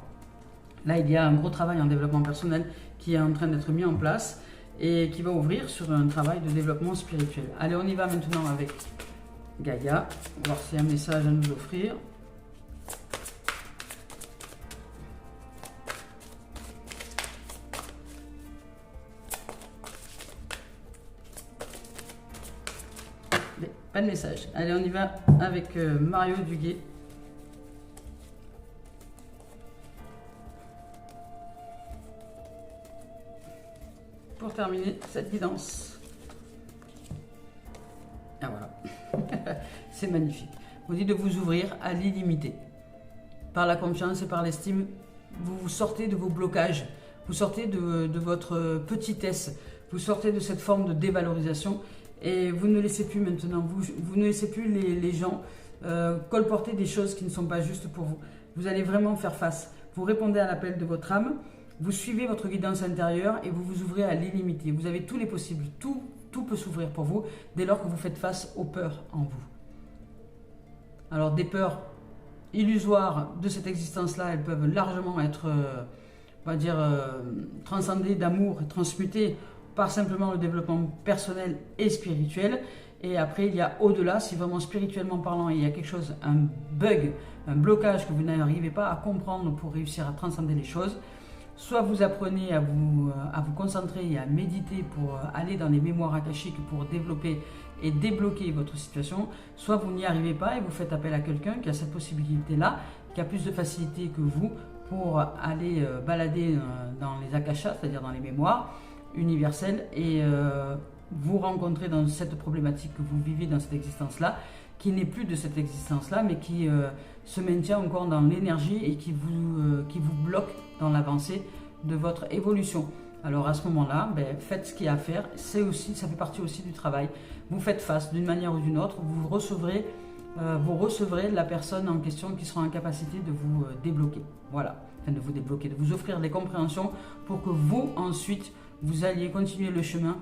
S1: Là, il y a un gros travail en développement personnel qui est en train d'être mis en place et qui va ouvrir sur un travail de développement spirituel. Allez, on y va maintenant avec Gaïa, voir s'il y a un message à nous offrir. Pas de message. Allez, on y va avec Mario Duguay. pour terminer cette guidance. Ah voilà, c'est magnifique. Vous dit de vous ouvrir à l'illimité. Par la confiance et par l'estime, vous sortez de vos blocages, vous sortez de votre petitesse, vous sortez de cette forme de dévalorisation et vous ne laissez plus maintenant, vous ne laissez plus les gens colporter des choses qui ne sont pas justes pour vous. Vous allez vraiment faire face. Vous répondez à l'appel de votre âme, vous suivez votre guidance intérieure et vous vous ouvrez à l'illimité. Vous avez tous les possibles, tout peut s'ouvrir pour vous dès lors que vous faites face aux peurs en vous. Alors des peurs illusoires de cette existence-là, elles peuvent largement être, on va dire, transcendées d'amour et transmutées par simplement le développement personnel et spirituel. Et après, il y a au-delà, si vraiment spirituellement parlant, il y a quelque chose, un bug, un blocage que vous n'arrivez pas à comprendre pour réussir à transcender les choses, soit vous apprenez à vous concentrer et à méditer pour aller dans les mémoires akashiques pour développer et débloquer votre situation, soit vous n'y arrivez pas et vous faites appel à quelqu'un qui a cette possibilité-là, qui a plus de facilité que vous pour aller balader dans les akashas, c'est-à-dire dans les mémoires universelles, et vous rencontrez dans cette problématique que vous vivez dans cette existence-là, qui n'est plus de cette existence-là, mais qui se maintient encore dans l'énergie et qui vous bloque dans l'avancée de votre évolution. Alors à ce moment-là, faites ce qu'il y a à faire, ça fait partie aussi du travail. Vous faites face d'une manière ou d'une autre, vous recevrez la personne en question qui sera en capacité de vous débloquer. Voilà, enfin de vous débloquer, de vous offrir des compréhensions pour que vous, ensuite, vous alliez continuer le chemin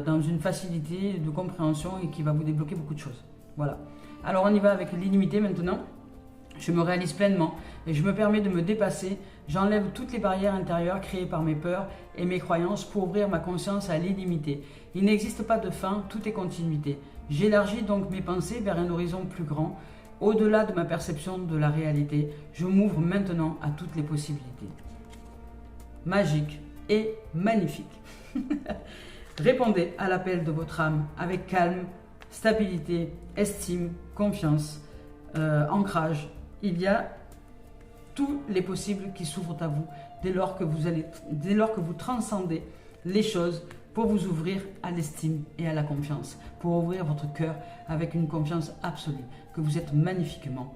S1: dans une facilité de compréhension et qui va vous débloquer beaucoup de choses. Voilà. Alors on y va avec l'illimité maintenant. Je me réalise pleinement et je me permets de me dépasser. J'enlève toutes les barrières intérieures créées par mes peurs et mes croyances pour ouvrir ma conscience à l'illimité. Il n'existe pas de fin, tout est continuité. J'élargis donc mes pensées vers un horizon plus grand, au-delà de ma perception de la réalité. Je m'ouvre maintenant à toutes les possibilités. Magique et magnifique. Répondez à l'appel de votre âme avec calme, stabilité, estime, confiance, ancrage. Il y a tous les possibles qui s'ouvrent à vous dès lors que vous transcendez les choses pour vous ouvrir à l'estime et à la confiance, pour ouvrir votre cœur avec une confiance absolue, que vous êtes magnifiquement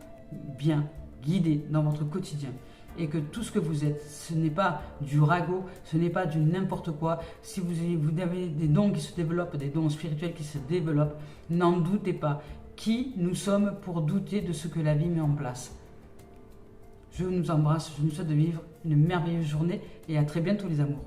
S1: bien guidé dans votre quotidien et que tout ce que vous êtes, ce n'est pas du ragot, ce n'est pas du n'importe quoi. Si vous avez des dons qui se développent, des dons spirituels qui se développent, n'en doutez pas. Qui nous sommes pour douter de ce que la vie met en place? Je vous embrasse, je vous souhaite de vivre une merveilleuse journée et à très bientôt les amours.